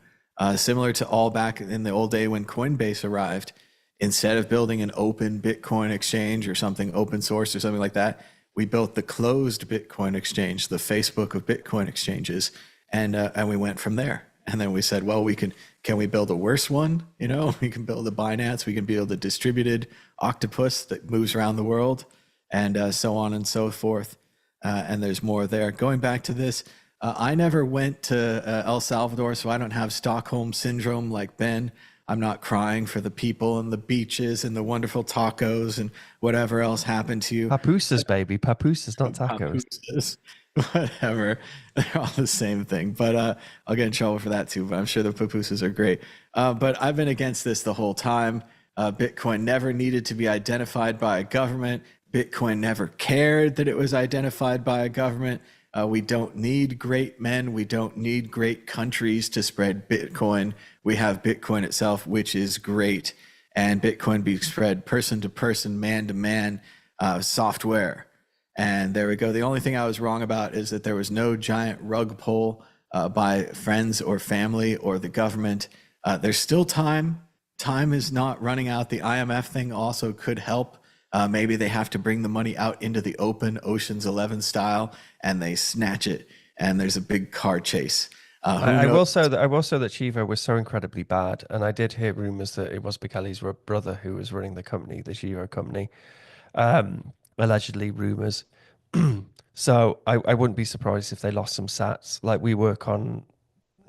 Similar to all back in the old day when Coinbase arrived, instead of building an open Bitcoin exchange or something open source or something like that, We built the closed Bitcoin exchange, the Facebook of Bitcoin exchanges, and we went from there. And then we said, well, can we build a worse one? You know, we can build a Binance, we can build a distributed octopus that moves around the world, and so on and so forth. And there's more there. Going back to this, I never went to El Salvador, so I don't have Stockholm syndrome like Ben. I'm not crying for the people and the beaches and the wonderful tacos and whatever else happened to you. Papusas, baby. Papusas, not tacos. Papusas. Whatever, they're all the same thing, but I'll get in trouble for that too, but I'm sure the pupusas are great. But I've been against this the whole time. Bitcoin never needed to be identified by a government. Bitcoin never cared that it was identified by a government. We don't need great men. We don't need great countries to spread Bitcoin. We have Bitcoin itself, which is great. And Bitcoin being spread person to person, man to man, software. And there we go. The only thing I was wrong about is that there was no giant rug pull by friends or family or the government. There's still time. Time is not running out. The IMF thing also could help. Maybe they have to bring the money out into the open, Ocean's 11 style, and they snatch it. And there's a big car chase. I will say that Chivo was so incredibly bad, and I did hear rumors that it was Bukele's brother who was running the company, the Chivo company. Allegedly rumors. So I wouldn't be surprised if they lost some sats. Like, we work on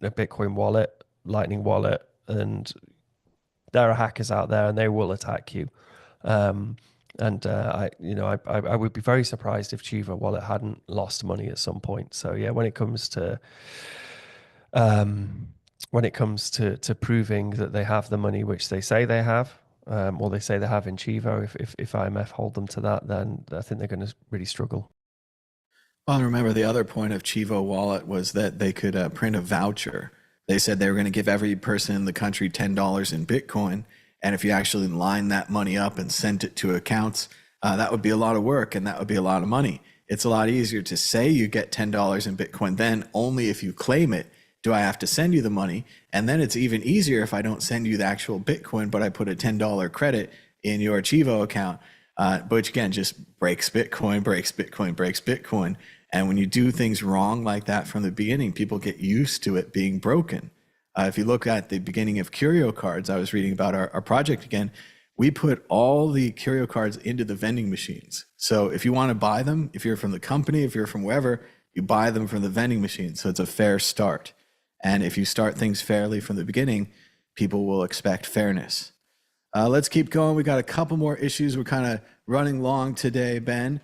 a Bitcoin wallet, Lightning wallet, and there are hackers out there and they will attack you. I would be very surprised if Chivo wallet hadn't lost money at some point. So yeah, when it comes to proving that they have the money which they say they have, or they say they have in Chivo, if IMF hold them to that, then I think they're going to really struggle. Well, remember, the other point of Chivo Wallet was that they could print a voucher. They said they were going to give every person in the country $10 in Bitcoin. And if you actually line that money up and sent it to accounts, that would be a lot of work and that would be a lot of money. It's a lot easier to say you get $10 in Bitcoin. Then only if you claim it do I have to send you the money. And then it's even easier if I don't send you the actual Bitcoin, but I put a $10 credit in your Chivo account, which again just breaks Bitcoin. And when you do things wrong like that from the beginning, people get used to it being broken. If you look at the beginning of Curio cards, I was reading about our project again, we put all the Curio cards into the vending machines. So if you want to buy them, if you're from the company, if you're from wherever, you buy them from the vending machine. So it's a fair start. And if you start things fairly from the beginning, people will expect fairness. Let's keep going. We got a couple more issues. We're kind of running long today, Ben.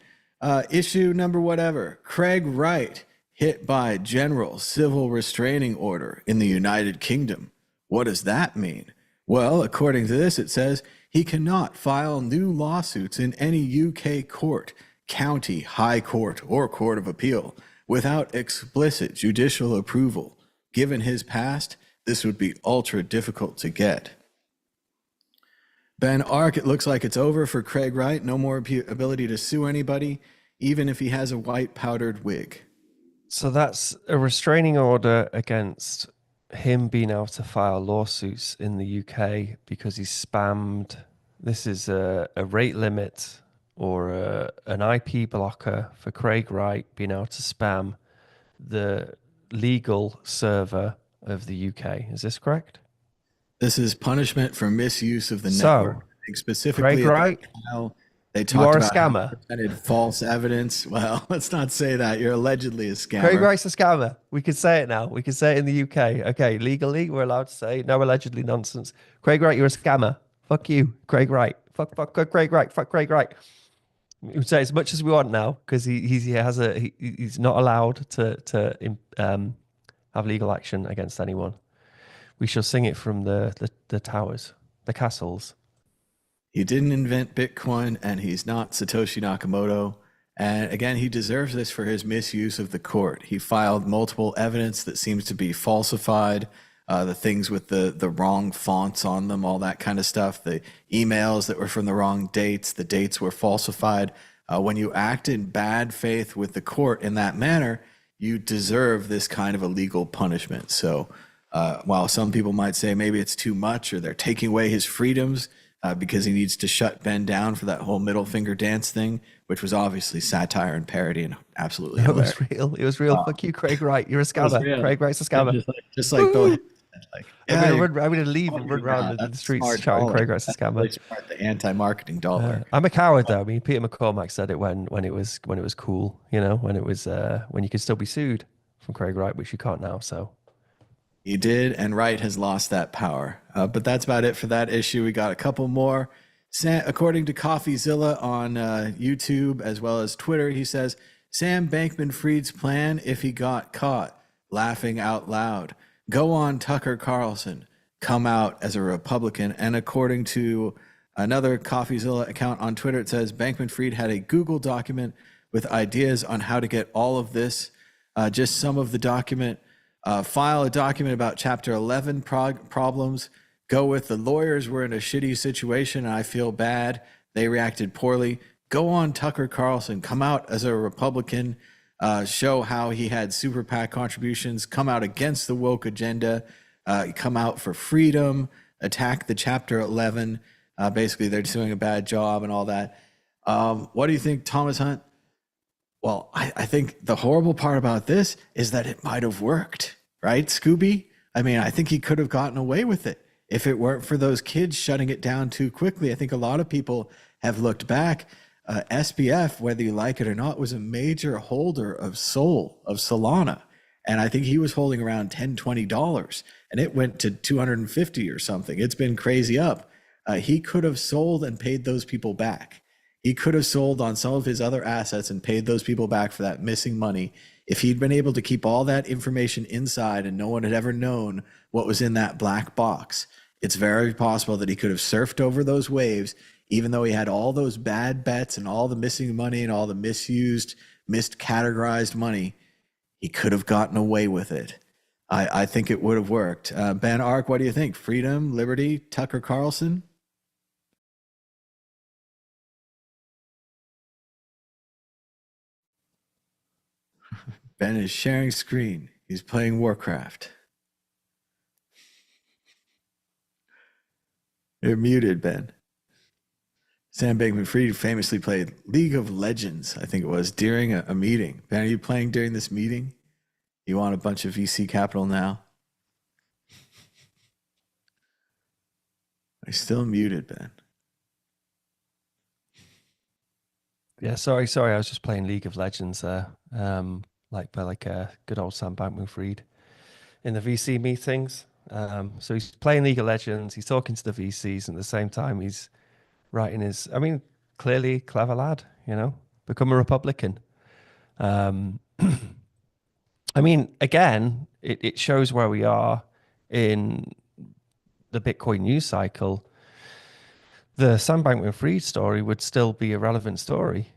Issue number whatever. Craig Wright hit by general civil restraining order in the United Kingdom. What does that mean? Well, according to this, it says he cannot file new lawsuits in any UK court, county, high court, or court of appeal without explicit judicial approval. Given his past, this would be ultra difficult to get. Ben Ark, it looks like it's over for Craig Wright. No more ability to sue anybody, even if he has a white powdered wig. So that's a restraining order against him being able to file lawsuits in the UK because he spammed. This is a rate limit or an IP blocker for Craig Wright being able to spam the legal server of the UK. Is this correct? This is punishment for misuse of the network. I think specifically, Craig Wright, they talked about scammer. Presented false evidence. Well, let's not say that. You're allegedly a scammer. Craig Wright's a scammer. We can say it now. We can say it in the UK. Okay, legally, we're allowed to say no allegedly nonsense. Craig Wright, you're a scammer. Fuck you, Craig Wright. Fuck Craig Wright. Fuck Craig Wright. We can say as much as we want now because he's not allowed to have legal action against anyone. We shall sing it from the towers, the castles. He didn't invent Bitcoin, and he's not Satoshi Nakamoto. And again, he deserves this for his misuse of the court. He filed multiple evidence that seems to be falsified, the things with the wrong fonts on them, all that kind of stuff, the emails that were from the wrong dates, the dates were falsified. When you act in bad faith with the court in that manner, you deserve this kind of a legal punishment. So while some people might say maybe it's too much or they're taking away his freedoms, because he needs to shut Ben down for that whole middle finger dance thing, which was obviously satire and parody and absolutely hilarious. It was real. It was real. Fuck you, Craig Wright. You're a It was scammer. real. Craig Wright's a scammer. Just like Bill. Like, I'm gonna leave and run around in the streets shouting Craig Wright's a scammer. Really smart, the anti-marketing dollar. I'm a coward though. I mean, Peter McCormack said it when it was cool. You know, when it was when you could still be sued from Craig Wright, which you can't now. So he did, and Wright has lost that power. But that's about it for that issue. We got a couple more. According to CoffeeZilla on YouTube as well as Twitter, he says Sam Bankman-Fried's plan if he got caught. Laughing out loud. Go on, Tucker Carlson. Come out as a Republican. And according to another CoffeeZilla account on Twitter, it says Bankman-Fried had a Google document with ideas on how to get all of this. Just some of the document. File a document about Chapter 11 problems. Go with the lawyers were in a shitty situation and I feel bad. They reacted poorly. Go on, Tucker Carlson. Come out as a Republican. Show how he had super PAC contributions. Come out against the woke agenda. Come out for freedom. Attack the Chapter 11. Basically, they're doing a bad job and all that. What do you think, Thomas Hunt? Well, I think the horrible part about this is that it might have worked, right, Scooby? I mean, I think he could have gotten away with it if it weren't for those kids shutting it down too quickly. I think a lot of people have looked back. SBF, whether you like it or not, was a major holder of Solana. And I think he was holding around $10, $20 and it went to 250 or something. It's been crazy up. He could have sold and paid those people back. He could have sold on some of his other assets and paid those people back for that missing money. If he'd been able to keep all that information inside and no one had ever known what was in that black box, it's very possible that he could have surfed over those waves, even though he had all those bad bets and all the missing money and all the misused, miscategorized money. He could have gotten away with it. I think it would have worked. Ben Ark, what do you think? Freedom, liberty, Tucker Carlson? Ben is sharing screen. He's playing Warcraft. You're muted, Ben. Sam Bankman-Fried famously played League of Legends, I think it was, during a meeting. Ben, are you playing during this meeting? You want a bunch of VC capital now? I'm still muted, Ben. Yeah, sorry. I was just playing League of Legends there, like good old Sam Bankman-Fried in the VC meetings. So he's playing League of Legends. He's talking to the VCs, and at the same time he's writing his. I mean, clearly clever lad. You know, become a Republican. I mean, again, it shows where we are in the Bitcoin news cycle. The Sam Bankman-Fried story would still be a relevant story,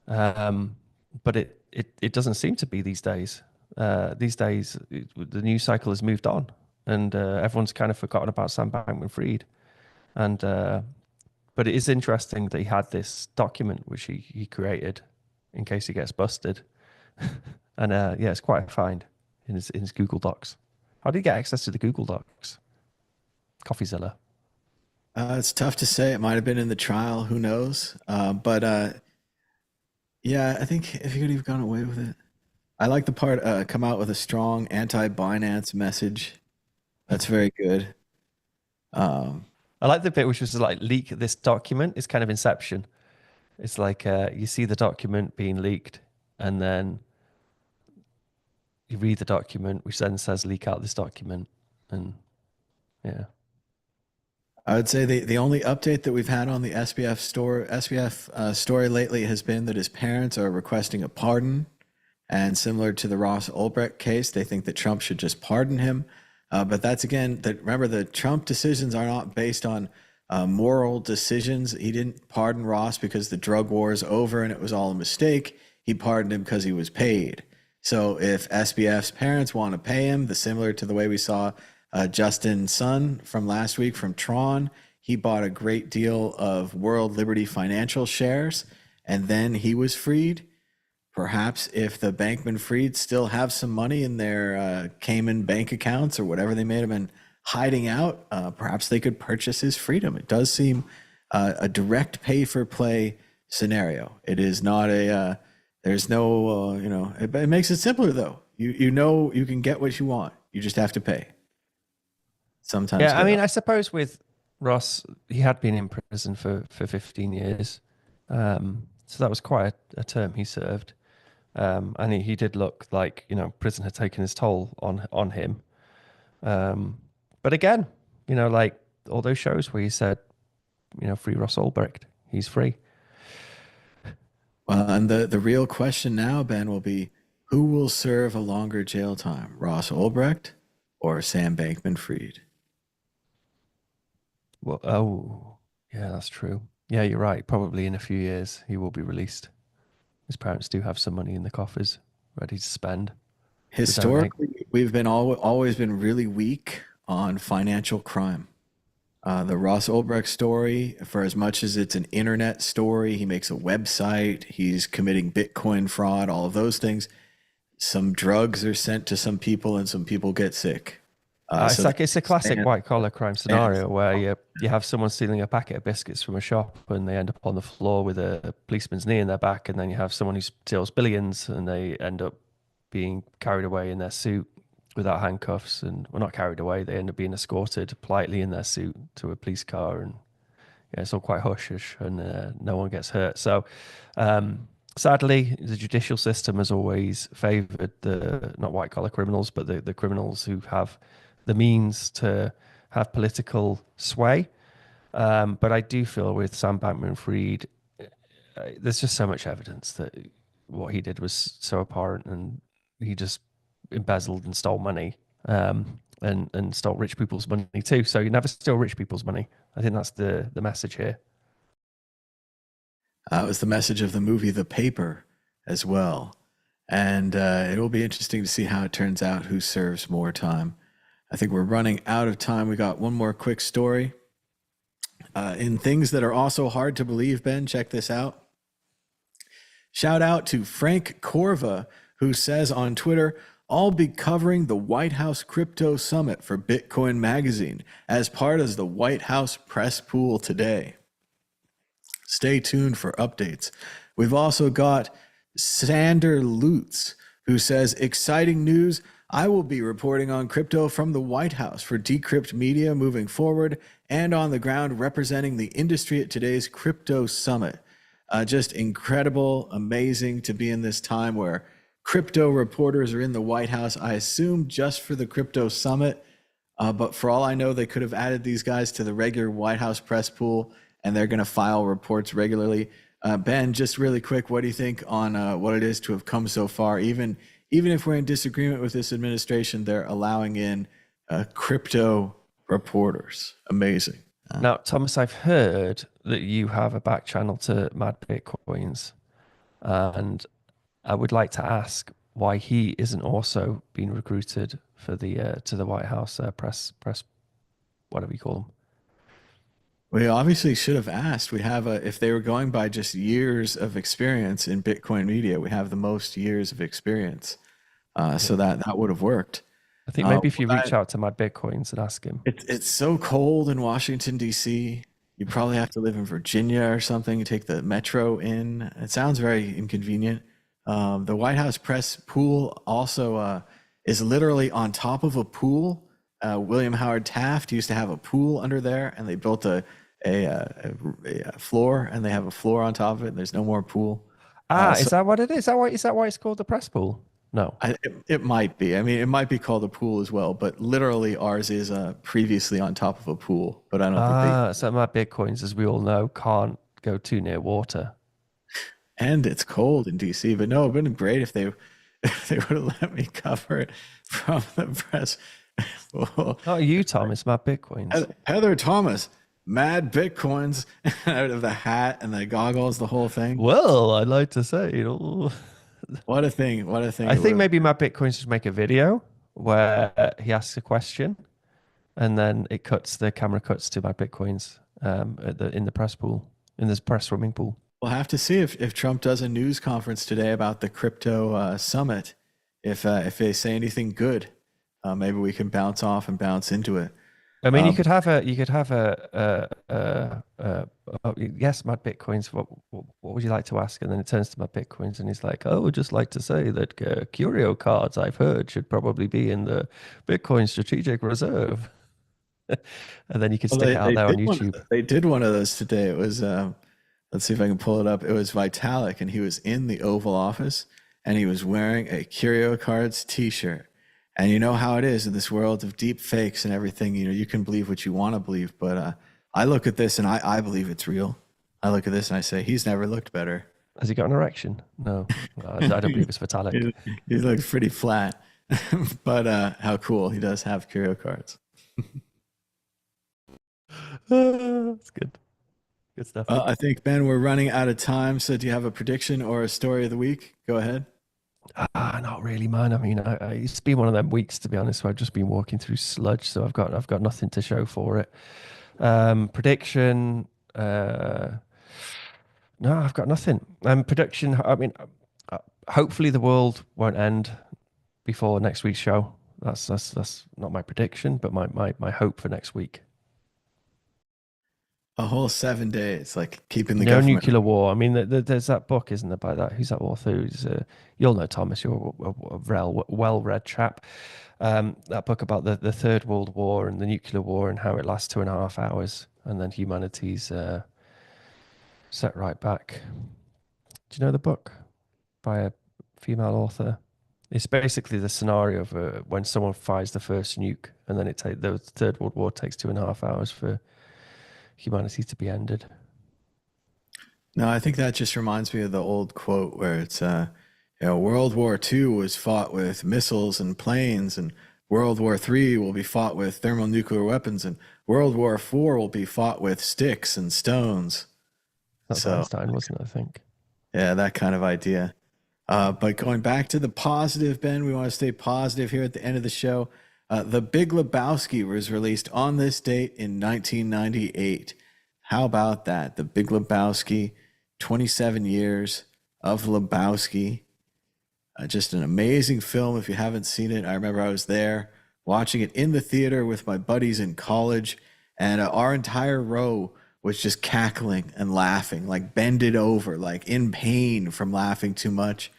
but it doesn't seem to be these days. These days, the news cycle has moved on, and everyone's kind of forgotten about Sam Bankman-Fried. And but it is interesting that he had this document which he created in case he gets busted. And yeah, it's quite a find in his Google Docs. How did he get access to the Google Docs? CoffeeZilla. It's tough to say. It might have been in the trial. Who knows? But yeah, I think if he could have gone away with it. I like the part, come out with a strong anti-Binance message. That's very good. I like the bit which was like leak this document. It's kind of Inception. It's like you see the document being leaked and then you read the document, which then says leak out this document. And yeah. I would say the only update that we've had on the SBF story lately has been that his parents are requesting a pardon. And similar to the Ross Ulbricht case, they think that Trump should just pardon him. But that's again, remember the Trump decisions are not based on moral decisions. He didn't pardon Ross because the drug war is over and it was all a mistake. He pardoned him because he was paid. So if SBF's parents want to pay him, similar to the way we saw Justin Sun from last week from Tron, he bought a great deal of World Liberty Financial shares and then he was freed. Perhaps if the Bankman-Fried still have some money in their Cayman bank accounts or whatever they may have been hiding out, perhaps they could purchase his freedom. It does seem a direct pay for play scenario. It is not a, there's no, it makes it simpler though. You know, you can get what you want. You just have to pay. Sometimes. Yeah, I mean, I suppose with Ross, he had been in prison for 15 years. So that was quite a term he served. And he did look like, prison had taken its toll on him. But again, like all those shows where he said, free Ross Ulbricht, he's free. Well, and the real question now, Ben, will be who will serve a longer jail time, Ross Ulbricht or Sam Bankman-Fried? Well, oh, yeah, that's true. Yeah, you're right. Probably in a few years, he will be released. His parents do have some money in the coffers ready to spend. Historically, we've been always been really weak on financial crime. The Ross Ulbricht story, for as much as it's an internet story, he makes a website, he's committing Bitcoin fraud, all of those things. Some drugs are sent to some people and some people get sick. It's a classic white collar crime scenario where you have someone stealing a packet of biscuits from a shop and they end up on the floor with a policeman's knee in their back, and then you have someone who steals billions and they end up being carried away in their suit without handcuffs, and well, not carried away, they end up being escorted politely in their suit to a police car, and it's all quite hush-hush and no one gets hurt. So sadly, the judicial system has always favored the not white collar criminals, but the criminals who have the means to have political sway. But I do feel with Sam Bankman-Fried, there's just so much evidence that what he did was so apparent, and he just embezzled and stole money, and stole rich people's money too. So you never steal rich people's money. I think that's the message here. It was the message of the movie The Paper as well. And it will be interesting to see how it turns out, who serves more time. I think we're running out of time. We got one more quick story. In things that are also hard to believe, Ben, check this out. Shout out to Frank Corva, who says on Twitter, "I'll be covering the White House Crypto Summit for Bitcoin Magazine as part of the White House press pool today. Stay tuned for updates." We've also got Sander Lutz, who says, "Exciting news. I will be reporting on crypto from the White House for Decrypt Media moving forward and on the ground representing the industry at today's Crypto Summit." Just incredible, amazing to be in this time where crypto reporters are in the White House, I assume just for the Crypto Summit. But for all I know, they could have added these guys to the regular White House press pool, and they're going to file reports regularly. Ben, just really quick, what do you think on what it is to have come so far? Even if we're in disagreement with this administration, they're allowing in crypto reporters. Amazing. Now, Thomas, I've heard that you have a back channel to Mad Bitcoins, and I would like to ask why he isn't also being recruited for the to the White House press, whatever you call them. We obviously should have asked. We have if they were going by just years of experience in Bitcoin media, we have the most years of experience. So that would have worked. I think maybe if you reach out to Mad Bitcoins and ask him. It's so cold in Washington, D.C. You probably have to live in Virginia or something and take the metro in. It sounds very inconvenient. The White House press pool also is literally on top of a pool. William Howard Taft used to have a pool under there, and they built a floor, and they have a floor on top of it, and there's no more pool. Is that what it is? Is that why it's called the press pool? No. It might be. I mean, it might be called a pool as well, but literally ours is previously on top of a pool. But I don't think so Mad Bitcoins, as we all know, can't go too near water. And it's cold in DC. But no, it would have been great if they would have let me cover it from the press. Not you, Thomas, Mad Bitcoins. Heather Thomas, Mad Bitcoins, out of the hat and the goggles, the whole thing. Well, I'd like to say, What a thing. I think maybe Mad Bitcoins should make a video where he asks a question and then the camera cuts to Mad Bitcoins in the press pool, in this press swimming pool. We'll have to see if Trump does a news conference today about the crypto summit. If they say anything good, maybe we can bounce off and bounce into it. I mean, you could have yes, Mad Bitcoins. What would you like to ask? And then it turns to Mad Bitcoins, and he's like, "Oh, I'd just like to say that curio cards I've heard should probably be in the Bitcoin strategic reserve." And then you can stick it out there on YouTube. They did one of those today. It was let's see if I can pull it up. It was Vitalik, and he was in the Oval Office, and he was wearing a Curio Cards T-shirt. And you know how it is in this world of deep fakes and everything. You know, you can believe what you want to believe, but I look at this and I believe it's real. I look at this and I say, he's never looked better. Has he got an erection? No, I don't believe it's Vitalik. He looks pretty flat, but how cool. He does have Curio Cards. That's good. Good stuff. I think, Ben, we're running out of time. So do you have a prediction or a story of the week? Go ahead. Not really, man. I mean, it's been one of them weeks, to be honest, where I've just been walking through sludge, so I've got nothing to show for it. Prediction, no, I've got nothing. Prediction, I mean, hopefully the world won't end before next week's show. That's not my prediction, but my hope for next week. A whole 7 days, like keeping the government. Nuclear war. I mean, there's that book, isn't there, by that? Who's that author? You'll know, Thomas. You're a well-read chap. That book about the Third World War and the nuclear war and how it lasts 2.5 hours, and then humanity's set right back. Do you know the book by a female author? It's basically the scenario of when someone fires the first nuke, and then the Third World War takes 2.5 hours for humanity to be ended. No, I think that just reminds me of the old quote where it's, World War II was fought with missiles and planes, and World War III will be fought with thermonuclear weapons, and World War IV will be fought with sticks and stones. That's Einstein, wasn't it, I think? Yeah, that kind of idea. But going back to the positive, Ben, we want to stay positive here at the end of the show. The Big Lebowski was released on this date in 1998. How about that? The Big Lebowski, 27 years of Lebowski. Just an amazing film. If you haven't seen it, I remember I was there watching it in the theater with my buddies in college, and our entire row was just cackling and laughing, like bended over, like in pain from laughing too much.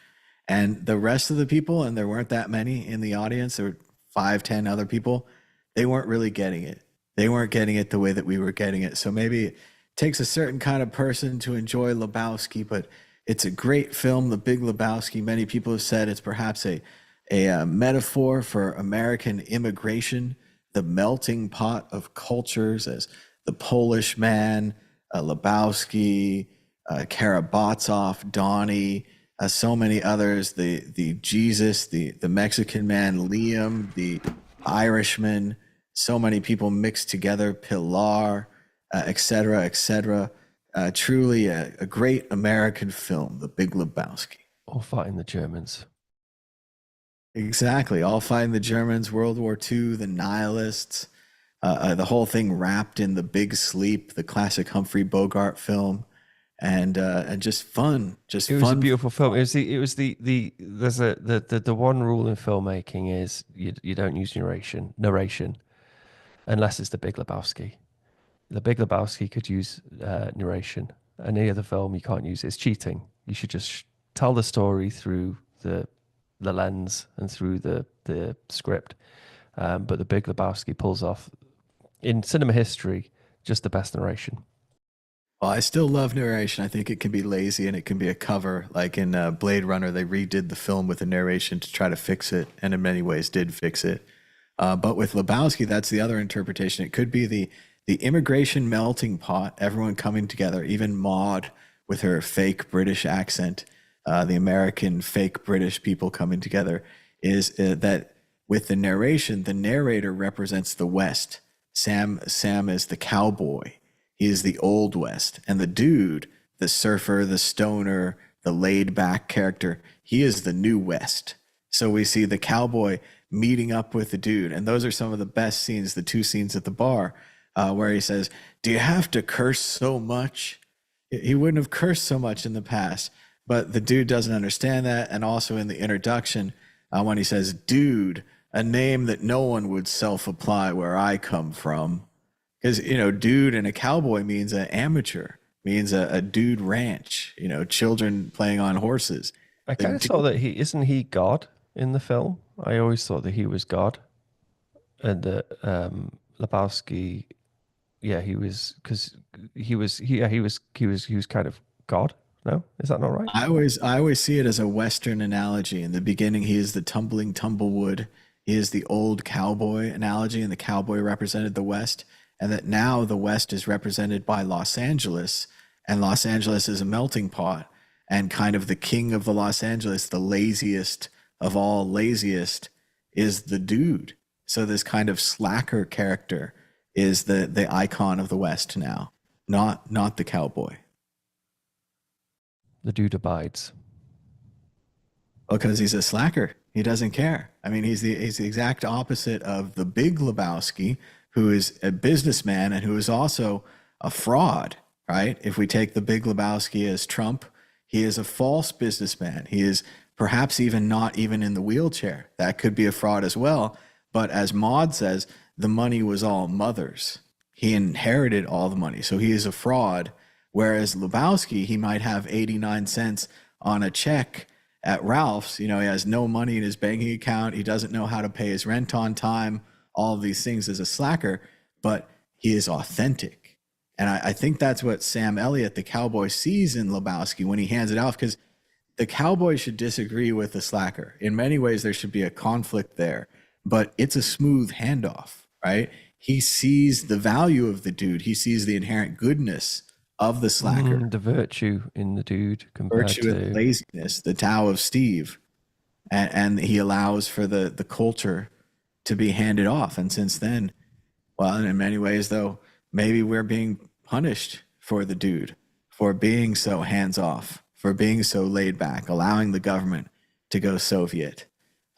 And the rest of the people, and there weren't that many in the audience, there were 5-10 other people, they weren't really getting it. They weren't getting it the way that we were getting it. So maybe it takes a certain kind of person to enjoy Lebowski, but it's a great film, The Big Lebowski. Many people have said it's perhaps a metaphor for American immigration, the melting pot of cultures, as the Polish man, Lebowski, Karabatsov, Donnie, so many others, the Jesus, the Mexican man, Liam, the Irishman, so many people mixed together, Pilar, et cetera, et cetera. Truly a great American film, The Big Lebowski. All fighting the Germans. Exactly, all fighting the Germans, World War II, the nihilists, the whole thing wrapped in The Big Sleep, the classic Humphrey Bogart film. And just fun, it was a beautiful film. There's the one rule in filmmaking is you don't use narration unless it's The Big Lebowski. The Big Lebowski could use narration. Any other film you can't use. It's cheating. You should just tell the story through the lens and through the script. But The Big Lebowski pulls off, in cinema history, just the best narration. Well, I still love narration. I think it can be lazy and it can be a cover. Like in Blade Runner, they redid the film with a narration to try to fix it, and in many ways did fix it. But with Lebowski, that's the other interpretation. It could be the immigration melting pot, everyone coming together, even Maude with her fake British accent, the American fake British people coming together, is that with the narration, the narrator represents the West. Sam is the cowboy. He is the Old West. And the dude, the surfer, the stoner, the laid back character, he is the New West. So we see the cowboy meeting up with the dude. And those are some of the best scenes, the two scenes at the bar, where he says, "Do you have to curse so much?" He wouldn't have cursed so much in the past, but the dude doesn't understand that. And also in the introduction, when he says, "Dude," a name that no one would self-apply where I come from. Because, dude and a cowboy means an amateur, means a dude ranch, children playing on horses. I kind of thought that isn't he God in the film? I always thought that he was God. And Lebowski, yeah, he was, because he was kind of God. No, is that not right? I always see it as a Western analogy. In the beginning, he is the tumbling tumblewood. He is the old cowboy analogy, and the cowboy represented the West. And that now the West is represented by Los Angeles, and Los Angeles is a melting pot, and kind of the king of the Los Angeles, the laziest of all laziest, is the dude. So this kind of slacker character is the icon of the West now, not the cowboy. The dude abides. Because he's a slacker. He doesn't care. I mean, he's the exact opposite of the big Lebowski, who is a businessman and who is also a fraud, right? If we take the big Lebowski as Trump, he is a false businessman. He is perhaps even not even in the wheelchair. That could be a fraud as well. But as Maud says, the money was all mother's. He inherited all the money. So he is a fraud. Whereas Lebowski, he might have 89 cents on a check at Ralph's. He has no money in his banking account. He doesn't know how to pay his rent on time. All of these things as a slacker, but he is authentic. And I think that's what Sam Elliott, the cowboy, sees in Lebowski when he hands it off, because the cowboy should disagree with the slacker. In many ways, there should be a conflict there, but it's a smooth handoff, right? He sees the value of the dude. He sees the inherent goodness of the slacker. The virtue in the dude compared virtue to and laziness, the Tao of Steve. And he allows for the culture to be handed off. And since then, well, in many ways, though, maybe we're being punished for the dude, for being so hands off, for being so laid back, allowing the government to go Soviet.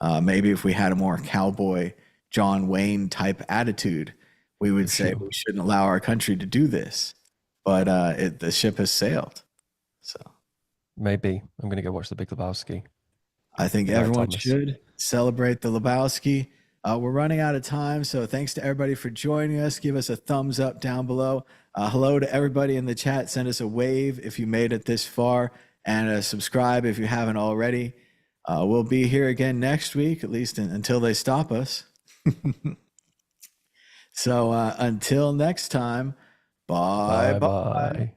Maybe if we had a more cowboy John Wayne type attitude, we would say we shouldn't allow our country to do this. But the ship has sailed. So maybe I'm going to go watch The Big Lebowski. I think everyone should celebrate the Lebowski. We're running out of time, so thanks to everybody for joining us. Give us a thumbs up down below. Hello to everybody in the chat. Send us a wave if you made it this far, and subscribe if you haven't already. We'll be here again next week, at least until they stop us. So until next time, bye-bye.